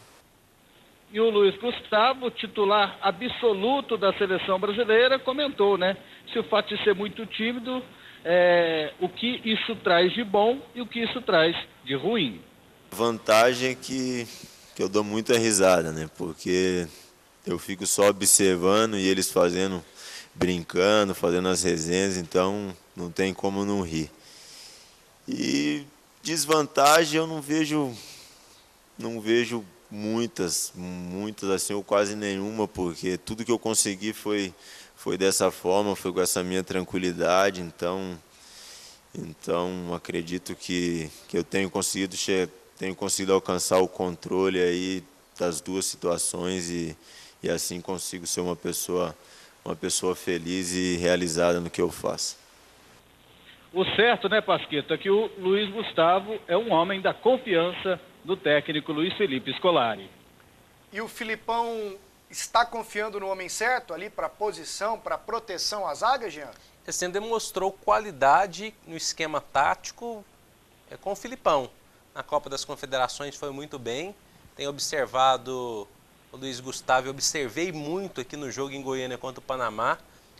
Speaker 4: E o Luiz Gustavo, titular absoluto da seleção brasileira, comentou, né? Se o fato de ser muito tímido, o que isso traz de bom e o que isso traz de ruim.
Speaker 6: A vantagem é que eu dou muita risada, né? Porque eu fico só observando e eles brincando, fazendo as resenhas, então não tem como não rir. E desvantagem eu não vejo muitas assim, ou quase nenhuma, porque tudo que eu consegui foi dessa forma, foi com essa minha tranquilidade, então acredito que eu tenho conseguido alcançar o controle aí das duas situações e assim consigo ser uma pessoa feliz e realizada no que eu faço.
Speaker 4: O certo, né, Pasqueta, é que o Luiz Gustavo é um homem da confiança do técnico Luiz Felipe Scolari.
Speaker 1: E o Filipão está confiando no homem certo ali para posição, para proteção à zaga, Jean?
Speaker 3: Assim, demonstrou qualidade no esquema tático com o Filipão. Na Copa das Confederações foi muito bem. Tenho observado o Luiz Gustavo, eu observei muito aqui no jogo em Goiânia contra o Panamá.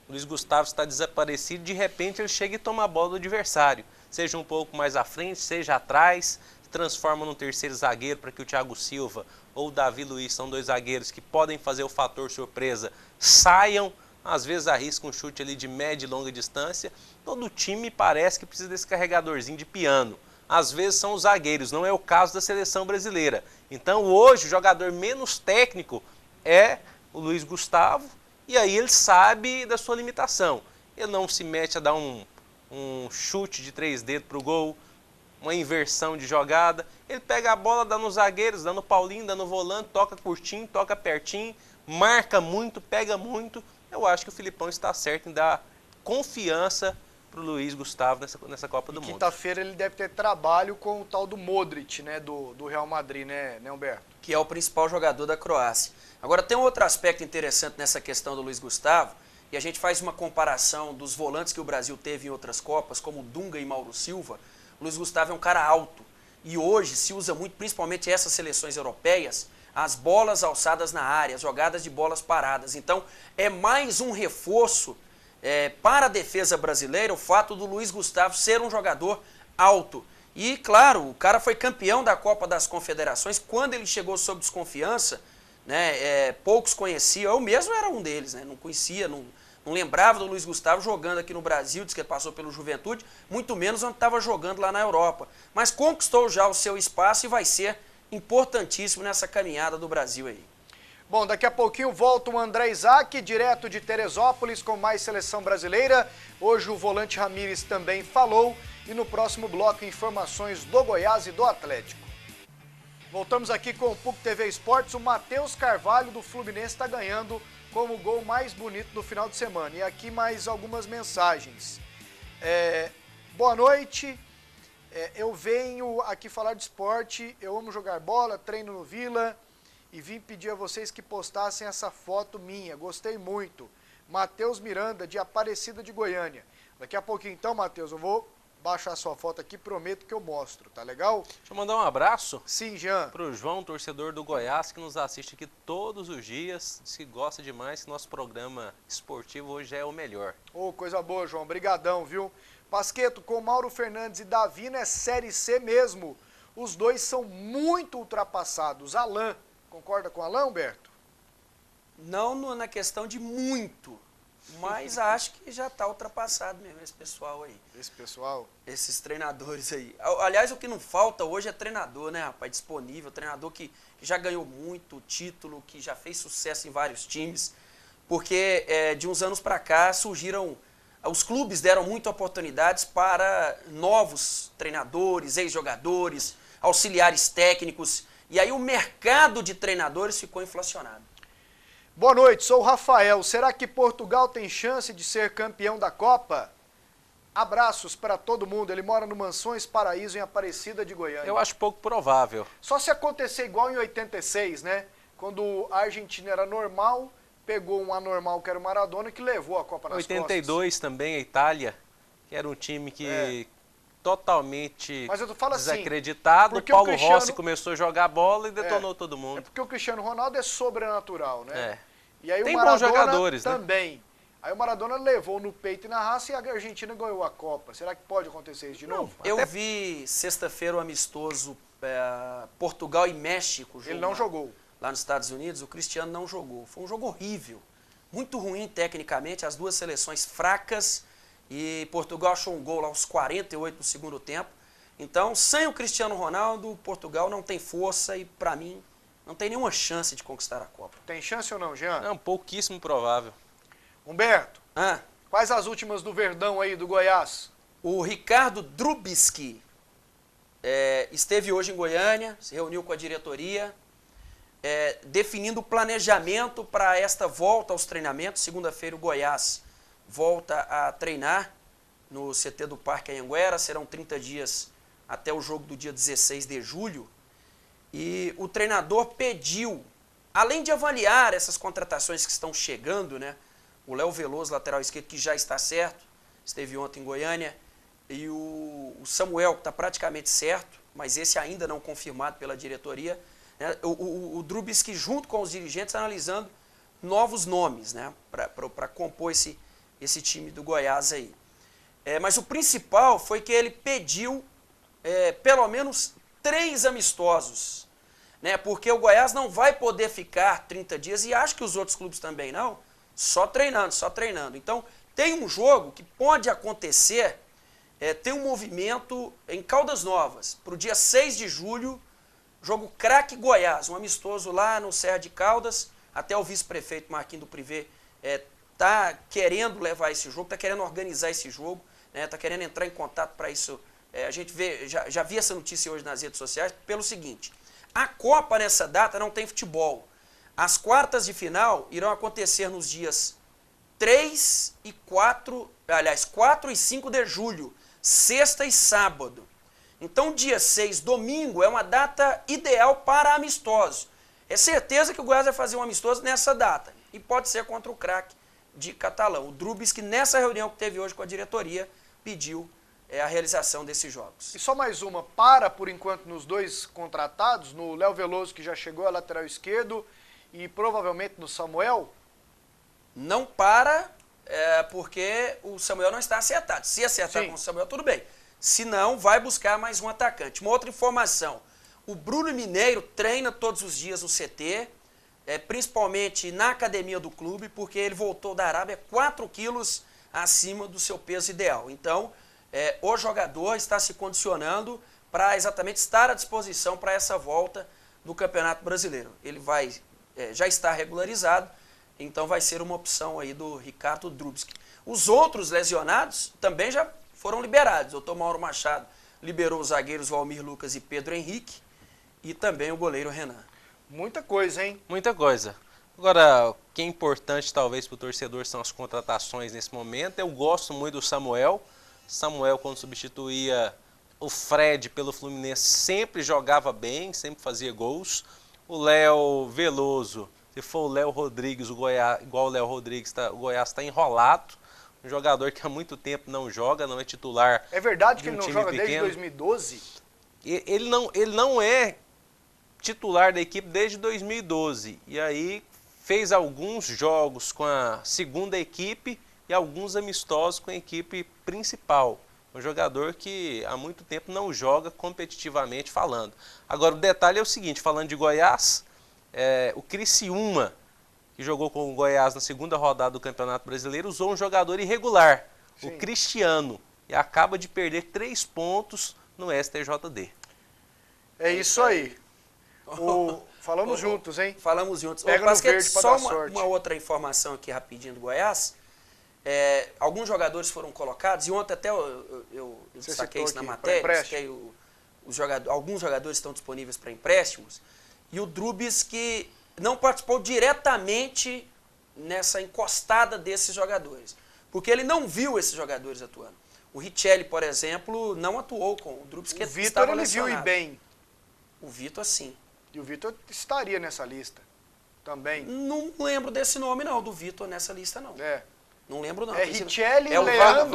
Speaker 3: O Luiz Gustavo está desaparecido, de repente ele chega e toma a bola do adversário. Seja um pouco mais à frente, seja atrás, se transforma num terceiro zagueiro para que o Thiago Silva ou o Davi Luiz, são dois zagueiros que podem fazer o fator surpresa, saiam, às vezes arriscam um chute ali de média e longa distância. Todo time parece que precisa desse carregadorzinho de piano. Às vezes são os zagueiros, não é o caso da seleção brasileira. Então hoje o jogador menos técnico é o Luiz Gustavo, e aí ele sabe da sua limitação. Ele não se mete a dar um chute de 3 dedos para o gol, uma inversão de jogada. Ele pega a bola, dá nos zagueiros, dá no Paulinho, dá no volante, toca curtinho, toca pertinho, marca muito, pega muito. Eu acho que o Filipão está certo em dar confiança para o Luiz Gustavo nessa Copa do Mundo.
Speaker 1: Quinta-feira ele deve ter trabalho com o tal do Modric, né, do Real Madrid, né, Humberto?
Speaker 2: Que é o principal jogador da Croácia. Agora tem um outro aspecto interessante nessa questão do Luiz Gustavo, e a gente faz uma comparação dos volantes que o Brasil teve em outras Copas, como Dunga e Mauro Silva. O Luiz Gustavo é um cara alto, e hoje se usa muito, principalmente essas seleções europeias, as bolas alçadas na área, as jogadas de bolas paradas. Então é mais um reforço para a defesa brasileira o fato do Luiz Gustavo ser um jogador alto. E claro, o cara foi campeão da Copa das Confederações. Quando ele chegou sob desconfiança, né, poucos conheciam, eu mesmo era um deles, né, não conhecia, não lembrava do Luiz Gustavo jogando aqui no Brasil, disse que ele passou pelo Juventude, muito menos onde estava jogando lá na Europa. Mas conquistou já o seu espaço e vai ser importantíssimo nessa caminhada do Brasil aí.
Speaker 1: Bom, daqui a pouquinho volta o André Isaac, direto de Teresópolis, com mais seleção brasileira. Hoje o volante Ramírez também falou. E no próximo bloco, informações do Goiás e do Atlético. Voltamos aqui com o PUC TV Esportes. O Matheus Carvalho do Fluminense está ganhando como o gol mais bonito do final de semana. E aqui mais algumas mensagens. Boa noite. Eu venho aqui falar de esporte. Eu amo jogar bola, treino no Vila. E vim pedir a vocês que postassem essa foto minha. Gostei muito. Matheus Miranda, de Aparecida de Goiânia. Daqui a pouquinho então, Matheus, eu vou baixar sua foto aqui, prometo que eu mostro, tá legal?
Speaker 3: Deixa eu mandar um abraço.
Speaker 1: Sim, Jean.
Speaker 3: Para o João, torcedor do Goiás, que nos assiste aqui todos os dias. Diz que gosta demais, que nosso programa esportivo hoje é o melhor.
Speaker 1: Ô, coisa boa, João. Obrigadão, viu? Pasqueto, com Mauro Fernandes e Davino é Série C mesmo. Os dois são muito ultrapassados. Alain, concorda com o Alain, Humberto?
Speaker 2: Não na questão de muito, mas acho que já está ultrapassado mesmo esse pessoal aí.
Speaker 1: Esse pessoal?
Speaker 2: Esses treinadores aí. Aliás, o que não falta hoje é treinador, né, rapaz? Disponível, treinador que já ganhou muito título, que já fez sucesso em vários times. Porque de uns anos para cá surgiram... Os clubes deram muitas oportunidades para novos treinadores, ex-jogadores, auxiliares técnicos. E aí o mercado de treinadores ficou inflacionado.
Speaker 1: Boa noite, sou o Rafael. Será que Portugal tem chance de ser campeão da Copa? Abraços para todo mundo. Ele mora no Mansões Paraíso, em Aparecida de Goiânia.
Speaker 3: Eu acho pouco provável.
Speaker 1: Só se acontecer igual em 86, né? Quando a Argentina era normal, pegou um anormal que era o Maradona, que levou a Copa nas
Speaker 3: 82 também, a Itália, que era um time que totalmente
Speaker 1: Mas eu falo assim,
Speaker 3: desacreditado. O
Speaker 1: porque
Speaker 3: Paulo
Speaker 1: o Cristiano-
Speaker 3: Rossi começou a jogar bola e detonou todo
Speaker 1: É
Speaker 3: mundo.
Speaker 1: porque o Cristiano Ronaldo é sobrenatural, né?
Speaker 3: É.
Speaker 1: E aí
Speaker 3: Tem
Speaker 1: o
Speaker 3: bons
Speaker 1: Maradona
Speaker 3: jogadores, né?
Speaker 1: também. Aí o Maradona levou no peito e na raça e a Argentina ganhou a Copa. Será que pode acontecer isso de novo?
Speaker 2: Eu vi sexta-feira o amistoso Portugal e México.
Speaker 1: Ele não jogou.
Speaker 2: Lá nos Estados Unidos, o Cristiano não jogou. Foi um jogo horrível. Muito ruim tecnicamente, as duas seleções fracas. E Portugal achou um gol lá aos 48 do segundo tempo. Então, sem o Cristiano Ronaldo, Portugal não tem força e, para mim, não tem nenhuma chance de conquistar a Copa.
Speaker 1: Tem chance ou não, Jean?
Speaker 3: Não, pouquíssimo provável.
Speaker 1: Humberto,
Speaker 2: Ah,
Speaker 1: quais as últimas do Verdão aí, do Goiás?
Speaker 2: o Ricardo Drubski esteve hoje em Goiânia, se reuniu com a diretoria, definindo o planejamento para esta volta aos treinamentos. Segunda-feira o Goiás volta a treinar no CT do Parque Anhanguera. Serão 30 dias até o jogo do dia 16 de julho. E o treinador pediu, além de avaliar essas contratações que estão chegando, né? O Léo Veloso, lateral esquerdo, que já está certo, esteve ontem em Goiânia, e o Samuel, que está praticamente certo, mas esse ainda não confirmado pela diretoria, né? O Drubski, junto com os dirigentes, analisando novos nomes, né? Para compor esse time do Goiás aí. Mas o principal foi que ele pediu pelo menos 3 amistosos, né? Porque o Goiás não vai poder ficar 30 dias, e acho que os outros clubes também não, só treinando. Então, tem um jogo que pode acontecer, tem um movimento em Caldas Novas, para o dia 6 de julho, jogo Craque Goiás, um amistoso lá no Serra de Caldas. Até o vice-prefeito Marquinhos do Privé está querendo levar esse jogo, está querendo organizar esse jogo, está querendo entrar em contato para isso. A gente já vi essa notícia hoje nas redes sociais, pelo seguinte: a Copa nessa data não tem futebol. As quartas de final irão acontecer nos dias 4 e 5 de julho, sexta e sábado. Então, dia 6, domingo, é uma data ideal para amistosos. É certeza que o Goiás vai fazer um amistoso nessa data, e pode ser contra o Craque de Catalão. O Drubski, nessa reunião que teve hoje com a diretoria, pediu a realização desses jogos.
Speaker 1: E só mais uma, por enquanto, nos 2 contratados, no Léo Veloso, que já chegou a lateral esquerdo, e provavelmente no Samuel?
Speaker 2: Não para, porque o Samuel não está acertado. Se acertar
Speaker 1: Sim.
Speaker 2: com o Samuel, tudo bem. Se não, vai buscar mais um atacante. Uma outra informação: o Bruno Mineiro treina todos os dias no CT, principalmente na academia do clube, porque ele voltou da Arábia 4 quilos acima do seu peso ideal. Então, o jogador está se condicionando para exatamente estar à disposição para essa volta do Campeonato Brasileiro. Ele já está regularizado, então vai ser uma opção aí do Ricardo Drubski. Os outros lesionados também já foram liberados. O Dr. Mauro Machado liberou os zagueiros Valmir Lucas e Pedro Henrique, e também o goleiro Renan.
Speaker 1: Muita coisa, hein?
Speaker 3: Muita coisa. Agora, o que é importante talvez para o torcedor são as contratações nesse momento. Eu gosto muito do Samuel. Samuel, quando substituía o Fred pelo Fluminense, sempre jogava bem, sempre fazia gols. O Léo Veloso, se for o Léo Rodrigues, o Goiás, igual o Léo Rodrigues, o Goiás está enrolado. Um jogador que há muito tempo não joga, não é titular.
Speaker 1: É verdade que
Speaker 3: de um
Speaker 1: ele não
Speaker 3: time
Speaker 1: joga desde
Speaker 3: pequeno.
Speaker 1: 2012?
Speaker 3: Ele não é titular da equipe desde 2012. E aí fez alguns jogos com a segunda equipe e alguns amistosos com a equipe principal. Um jogador que há muito tempo não joga competitivamente falando. Agora, o detalhe é o seguinte: falando de Goiás, o Criciúma, que jogou com o Goiás na segunda rodada do Campeonato Brasileiro, usou um jogador irregular,
Speaker 1: Sim.
Speaker 3: o Cristiano, e acaba de perder 3 pontos no STJD.
Speaker 1: É isso aí. Falamos juntos, hein?
Speaker 2: Falamos juntos.
Speaker 1: Pega
Speaker 2: Ô,
Speaker 1: no
Speaker 2: Pasquete,
Speaker 1: verde pra
Speaker 2: só
Speaker 1: dar sorte.
Speaker 2: uma outra informação aqui rapidinho do Goiás. Alguns jogadores foram colocados, e ontem até eu
Speaker 1: Você
Speaker 2: destaquei
Speaker 1: citou
Speaker 2: isso na
Speaker 1: aqui,
Speaker 2: matéria,
Speaker 1: pra empréstimo.
Speaker 2: destaquei alguns jogadores estão disponíveis para empréstimos, e o Drubski não participou diretamente nessa encostada desses jogadores, porque ele não viu esses jogadores atuando. O Richelli, por exemplo, não atuou com o Drubs, que
Speaker 1: O Vitor,
Speaker 2: estava
Speaker 1: ele viu ir
Speaker 2: lesionado.
Speaker 1: bem.
Speaker 2: O Vitor, sim.
Speaker 1: E o Vitor estaria nessa lista também.
Speaker 2: Não lembro desse nome, não, do Vitor nessa lista, não.
Speaker 1: É.
Speaker 2: Não lembro, não.
Speaker 1: É Richelli,
Speaker 2: É o
Speaker 1: Leandro,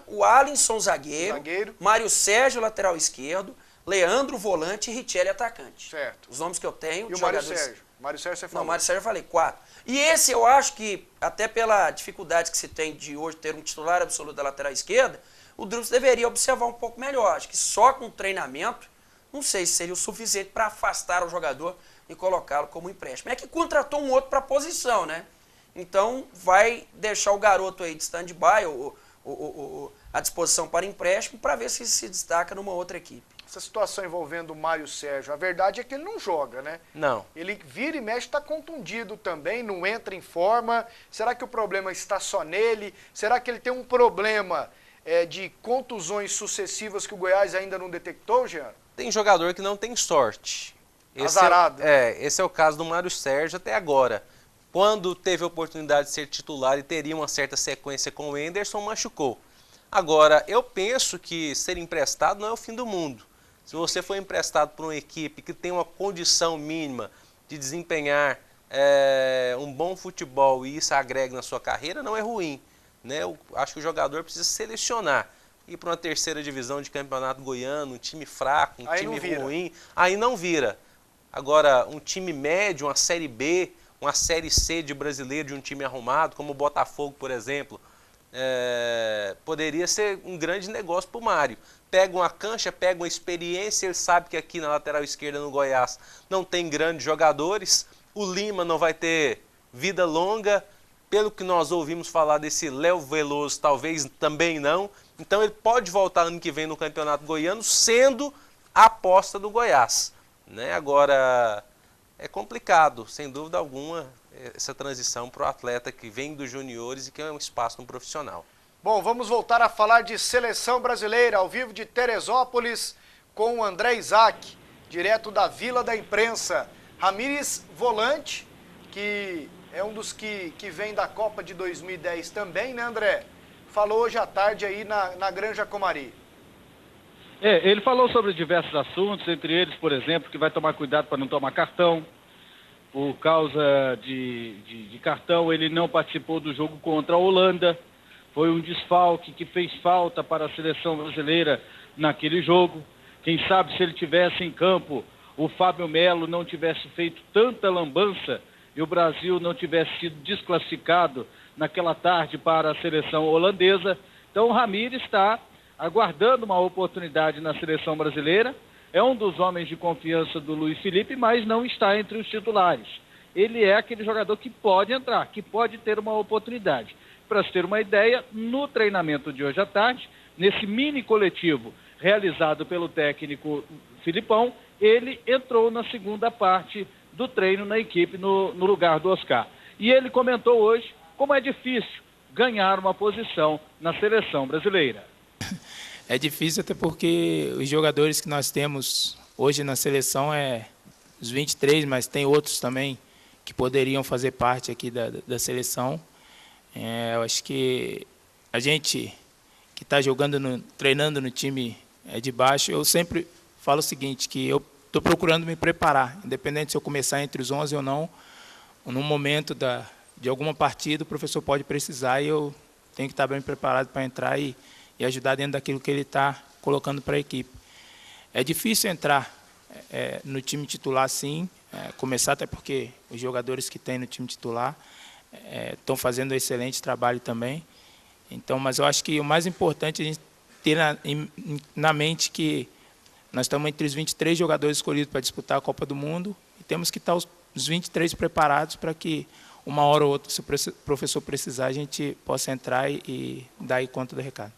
Speaker 2: O Alisson, zagueiro. Mário Sérgio, lateral esquerdo. Leandro, volante e Richelli, atacante.
Speaker 1: Certo.
Speaker 2: Os nomes que eu tenho.
Speaker 1: E o
Speaker 2: de
Speaker 1: Mário
Speaker 2: jogadores...
Speaker 1: Sérgio? Mário Sérgio você
Speaker 2: Não,
Speaker 1: falou.
Speaker 2: Mário Sérgio eu falei, 4. E esse eu acho que, até pela dificuldade que se tem de hoje ter um titular absoluto da lateral esquerda, o Drubs deveria observar um pouco melhor. Acho que só com treinamento, não sei se seria o suficiente para afastar o jogador e colocá-lo como empréstimo. É que contratou um outro para a posição, né? Então vai deixar o garoto aí de stand-by à disposição para empréstimo para ver se se destaca numa outra equipe.
Speaker 1: Essa situação envolvendo o Mário Sérgio, a verdade é que ele não joga, né?
Speaker 3: Não.
Speaker 1: Ele vira e mexe, está contundido também, não entra em forma. Será que o problema está só nele? Será que ele tem um problema de contusões sucessivas que o Goiás ainda não detectou, Jean?
Speaker 3: Tem jogador que não tem sorte.
Speaker 1: Azarado.
Speaker 3: Esse é o caso do Mário Sérgio até agora. Quando teve a oportunidade de ser titular e teria uma certa sequência com o Anderson, machucou. Agora, eu penso que ser emprestado não é o fim do mundo. Se você for emprestado por uma equipe que tem uma condição mínima de desempenhar um bom futebol e isso agrega na sua carreira, não é ruim, né? Eu acho que o jogador precisa selecionar. Ir para uma terceira divisão de campeonato goiano, um time fraco, um time ruim, aí não vira. Agora, um time médio, uma Série B, uma Série C de brasileiro, de um time arrumado, como o Botafogo, por exemplo, poderia ser um grande negócio para o Mário. Pega uma cancha, pega uma experiência, ele sabe que aqui na lateral esquerda no Goiás não tem grandes jogadores, o Lima não vai ter vida longa, pelo que nós ouvimos falar desse Léo Veloso, talvez também não, então ele pode voltar ano que vem no Campeonato Goiano, sendo a aposta do Goiás, né? Agora, é complicado, sem dúvida alguma, essa transição para o atleta que vem dos juniores e que é um espaço no profissional.
Speaker 1: Bom, vamos voltar a falar de seleção brasileira, ao vivo de Teresópolis, com o André Isaac, direto da Vila da Imprensa. Ramires, volante, que é um dos que vem da Copa de 2010 também, né, André? Falou hoje à tarde aí na Granja Comari.
Speaker 4: Ele falou sobre diversos assuntos, entre eles, por exemplo, que vai tomar cuidado para não tomar cartão. Por causa de cartão, ele não participou do jogo contra a Holanda. Foi um desfalque que fez falta para a seleção brasileira naquele jogo. Quem sabe se ele tivesse em campo, o Fábio Melo não tivesse feito tanta lambança e o Brasil não tivesse sido desclassificado naquela tarde para a seleção holandesa. Então o Ramires está aguardando uma oportunidade na seleção brasileira. É um dos homens de confiança do Luiz Felipe, mas não está entre os titulares. Ele é aquele jogador que pode entrar, que pode ter uma oportunidade. Para se ter uma ideia, no treinamento de hoje à tarde, nesse mini coletivo realizado pelo técnico Filipão, ele entrou na segunda parte do treino na equipe no lugar do Oscar. E ele comentou hoje como é difícil ganhar uma posição na seleção brasileira.
Speaker 7: É difícil até porque os jogadores que nós temos hoje na seleção os 23, mas tem outros também que poderiam fazer parte aqui da seleção. Eu acho que a gente que está treinando no time de baixo, eu sempre falo o seguinte, que eu estou procurando me preparar, independente se eu começar entre os 11 ou não, num momento de alguma partida o professor pode precisar e eu tenho que estar bem preparado para entrar e ajudar dentro daquilo que ele está colocando para a equipe. É difícil entrar no time titular, sim, começar até porque os jogadores que tem no time titular estão fazendo um excelente trabalho também. Então, mas eu acho que o mais importante é a gente ter na mente que nós estamos entre os 23 jogadores escolhidos para disputar a Copa do Mundo e temos que estar os 23 preparados para que uma hora ou outra, se o professor precisar, a gente possa entrar e dar aí conta do recado.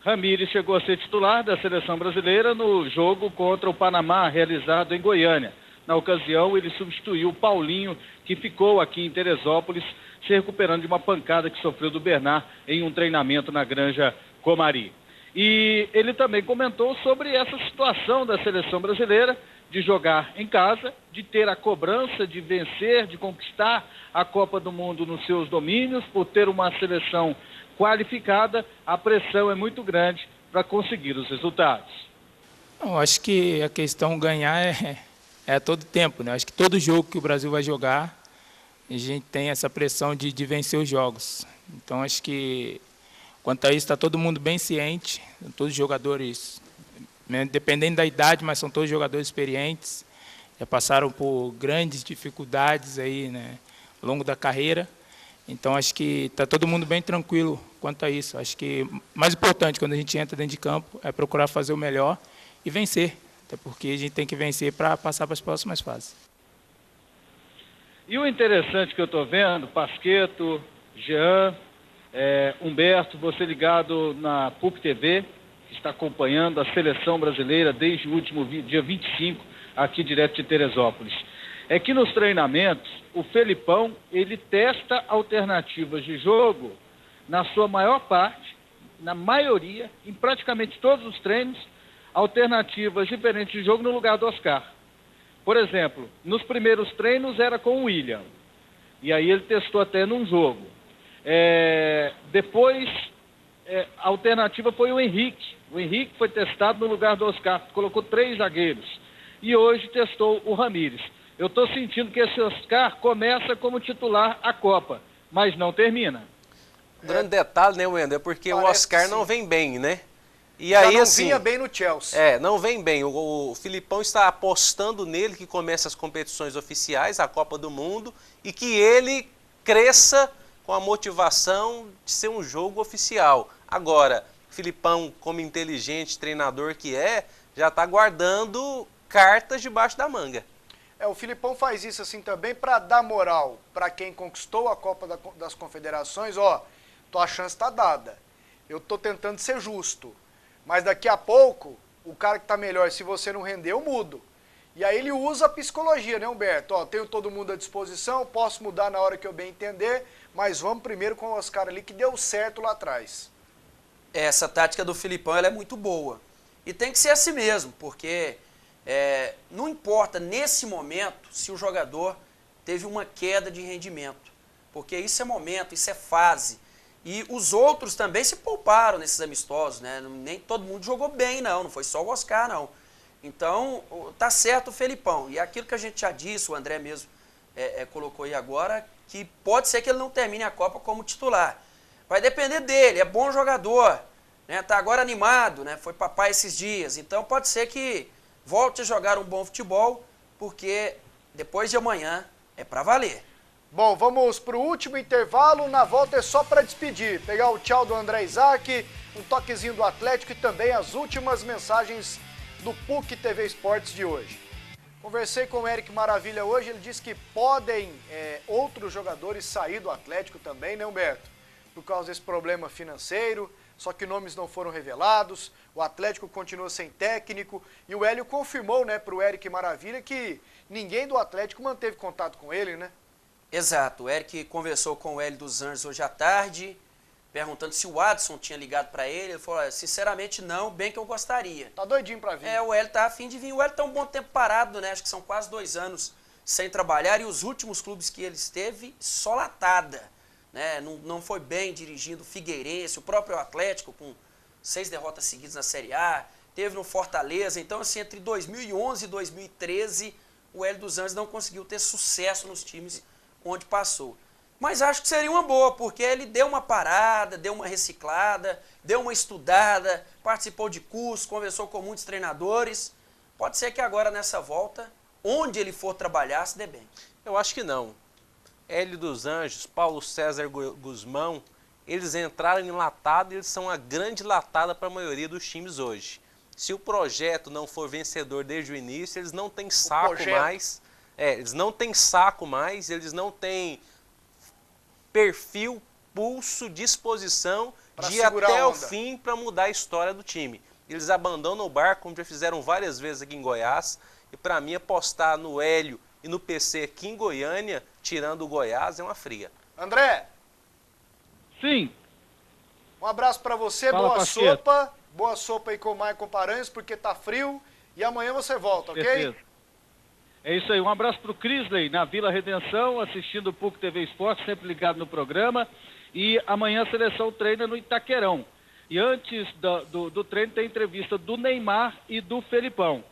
Speaker 4: Ramires chegou a ser titular da seleção brasileira no jogo contra o Panamá, realizado em Goiânia. Na ocasião, ele substituiu o Paulinho, que ficou aqui em Teresópolis, se recuperando de uma pancada que sofreu do Bernard em um treinamento na Granja Comari. E ele também comentou sobre essa situação da seleção brasileira, de jogar em casa, de ter a cobrança de vencer, de conquistar a Copa do Mundo nos seus domínios, por ter uma seleção qualificada, a pressão é muito grande para conseguir os resultados.
Speaker 7: Eu acho que a questão ganhar é a todo tempo, né? Acho que todo jogo que o Brasil vai jogar, a gente tem essa pressão de vencer os jogos. Então, acho que, quanto a isso, está todo mundo bem ciente, todos os jogadores, né, dependendo da idade, mas são todos jogadores experientes, já passaram por grandes dificuldades aí, né, ao longo da carreira. Então, acho que está todo mundo bem tranquilo quanto a isso. Acho que o mais importante, quando a gente entra dentro de campo, é procurar fazer o melhor e vencer, até porque a gente tem que vencer para passar para as próximas fases.
Speaker 4: E o interessante que eu estou vendo, Pasquetto, Jean, Humberto, você ligado na PUC TV, que está acompanhando a seleção brasileira desde o último dia 25, aqui direto de Teresópolis. É que nos treinamentos, o Felipão, ele testa alternativas de jogo, na sua maior parte, na maioria, em praticamente todos os treinos, alternativas diferentes de jogo no lugar do Oscar. Por exemplo, nos primeiros treinos era com o William, e aí ele testou até num jogo. Depois, a alternativa foi o Henrique. O Henrique foi testado no lugar do Oscar, colocou 3 zagueiros. E hoje testou o Ramírez. Eu estou sentindo que esse Oscar começa como titular a Copa, mas não termina.
Speaker 3: Grande detalhe, né, Wender? Porque
Speaker 1: Parece
Speaker 3: o Oscar
Speaker 1: que
Speaker 3: não
Speaker 1: sim.
Speaker 3: vem bem, né? E
Speaker 1: Já
Speaker 3: aí,
Speaker 1: não
Speaker 3: assim,
Speaker 1: vinha bem no Chelsea.
Speaker 3: não vem bem. O Filipão está apostando nele que comece as competições oficiais, a Copa do Mundo, e que ele cresça com a motivação de ser um jogo oficial. Agora, Filipão, como inteligente treinador que já está guardando cartas debaixo da manga.
Speaker 1: O Filipão faz isso assim também para dar moral para quem conquistou a Copa das Confederações. Tua chance está dada. Eu estou tentando ser justo. Mas daqui a pouco, o cara que está melhor, se você não render, eu mudo. E aí ele usa a psicologia, né, Humberto? Tenho todo mundo à disposição, posso mudar na hora que eu bem entender, mas vamos primeiro com o Oscar ali, que deu certo lá atrás.
Speaker 2: Essa tática do Filipão ela é muito boa. E tem que ser assim mesmo, porque não importa nesse momento se o jogador teve uma queda de rendimento. Porque isso é momento, isso é fase. E os outros também se pouparam nesses amistosos, né? Nem todo mundo jogou bem, não foi só o Oscar, não. Então, tá certo o Felipão. E aquilo que a gente já disse, o André mesmo colocou aí agora, que pode ser que ele não termine a Copa como titular. Vai depender dele, é bom jogador, né? Tá agora animado, né? Foi papai esses dias. Então, pode ser que volte a jogar um bom futebol, porque depois de amanhã é para valer.
Speaker 1: Bom, vamos para o último intervalo, na volta é só para despedir, pegar o tchau do André Isaac, um toquezinho do Atlético e também as últimas mensagens do PUC TV Esportes de hoje. Conversei com o Eric Maravilha hoje, ele disse que podem outros jogadores sair do Atlético também, né, Humberto? Por causa desse problema financeiro, só que nomes não foram revelados, o Atlético continua sem técnico e o Hélio confirmou, né, para o Eric Maravilha que ninguém do Atlético manteve contato com ele, né?
Speaker 2: Exato, o Eric conversou com o Hélio dos Anjos hoje à tarde, perguntando se o Adson tinha ligado para ele. Ele falou, sinceramente não, bem que eu gostaria.
Speaker 1: Tá doidinho para vir.
Speaker 2: O Hélio tá a fim de vir. O Hélio tá um bom tempo parado, né? Acho que são quase 2 anos sem trabalhar e os últimos clubes que ele esteve, só latada, né? Não foi bem dirigindo o Figueirense, o próprio Atlético com 6 derrotas seguidas na Série A, teve no Fortaleza. Então, assim, entre 2011 e 2013, o Hélio dos Anjos não conseguiu ter sucesso nos times onde passou. Mas acho que seria uma boa, porque ele deu uma parada, deu uma reciclada, deu uma estudada, participou de cursos, conversou com muitos treinadores. Pode ser que agora nessa volta, onde ele for trabalhar, se dê bem.
Speaker 3: Eu acho que não. Hélio dos Anjos, Paulo César Guzmão, eles entraram enlatados e eles são a grande latada para a maioria dos times hoje. Se o projeto não for vencedor desde o início, eles não têm saco mais. Eles não têm saco mais, eles não têm perfil, pulso, disposição de ir até o fim para mudar a história do time. Eles abandonam o barco, como já fizeram várias vezes aqui em Goiás, e para mim apostar no Hélio e no PC aqui em Goiânia, tirando o Goiás, é uma fria.
Speaker 1: André!
Speaker 4: Sim.
Speaker 1: Um abraço para você,
Speaker 4: Fala,
Speaker 1: boa sopa aí com o Maicon Paranhos, porque tá frio, e amanhã você volta, ok?
Speaker 4: Certeza. É isso aí, um abraço para o Crisley, na Vila Redenção, assistindo o PUC TV Esporte, sempre ligado no programa. E amanhã a seleção treina no Itaquerão. E antes do treino tem entrevista do Neymar e do Felipão.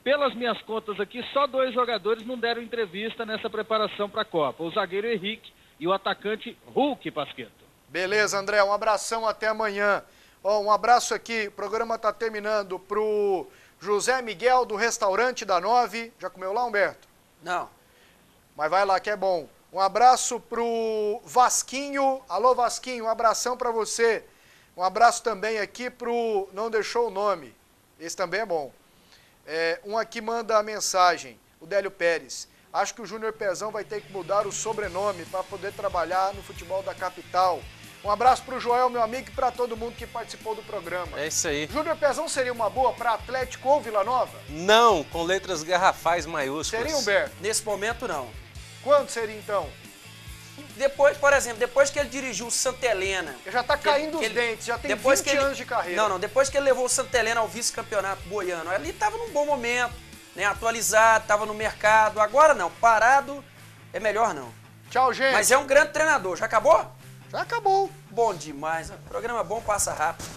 Speaker 4: Pelas minhas contas aqui, só 2 jogadores não deram entrevista nessa preparação para a Copa. O zagueiro Henrique e o atacante Hulk, Pasquetto.
Speaker 1: Beleza, André, um abração, até amanhã. Ó, um abraço aqui, o programa está terminando pro José Miguel do Restaurante da 9. Já comeu lá, Humberto?
Speaker 2: Não.
Speaker 1: Mas vai lá que é bom. Um abraço pro Vasquinho. Alô, Vasquinho, um abração para você. Um abraço também aqui pro... Não deixou o nome. Esse também é bom. Um aqui manda a mensagem, o Délio Pérez. Acho que o Júnior Pezão vai ter que mudar o sobrenome para poder trabalhar no futebol da capital. Um abraço para o Joel, meu amigo, e para todo mundo que participou do programa.
Speaker 3: É isso aí.
Speaker 1: Júnior Pezão seria uma boa para Atlético ou Vila Nova?
Speaker 3: Não, com letras garrafais maiúsculas.
Speaker 1: Seria, Humberto?
Speaker 2: Nesse momento, não.
Speaker 1: Quando seria, então?
Speaker 2: Depois, por exemplo, depois que ele dirigiu o Santa Helena...
Speaker 1: Ele já tá caindo os dentes, já tem 20 anos de carreira.
Speaker 2: Não, depois que ele levou o Santa Helena ao vice-campeonato goiano, ali estava num bom momento, né, atualizado, estava no mercado. Agora não, parado é melhor não.
Speaker 1: Tchau, gente.
Speaker 2: Mas é um grande treinador. Já acabou?
Speaker 1: Já acabou.
Speaker 2: Bom demais. Programa bom, passa rápido.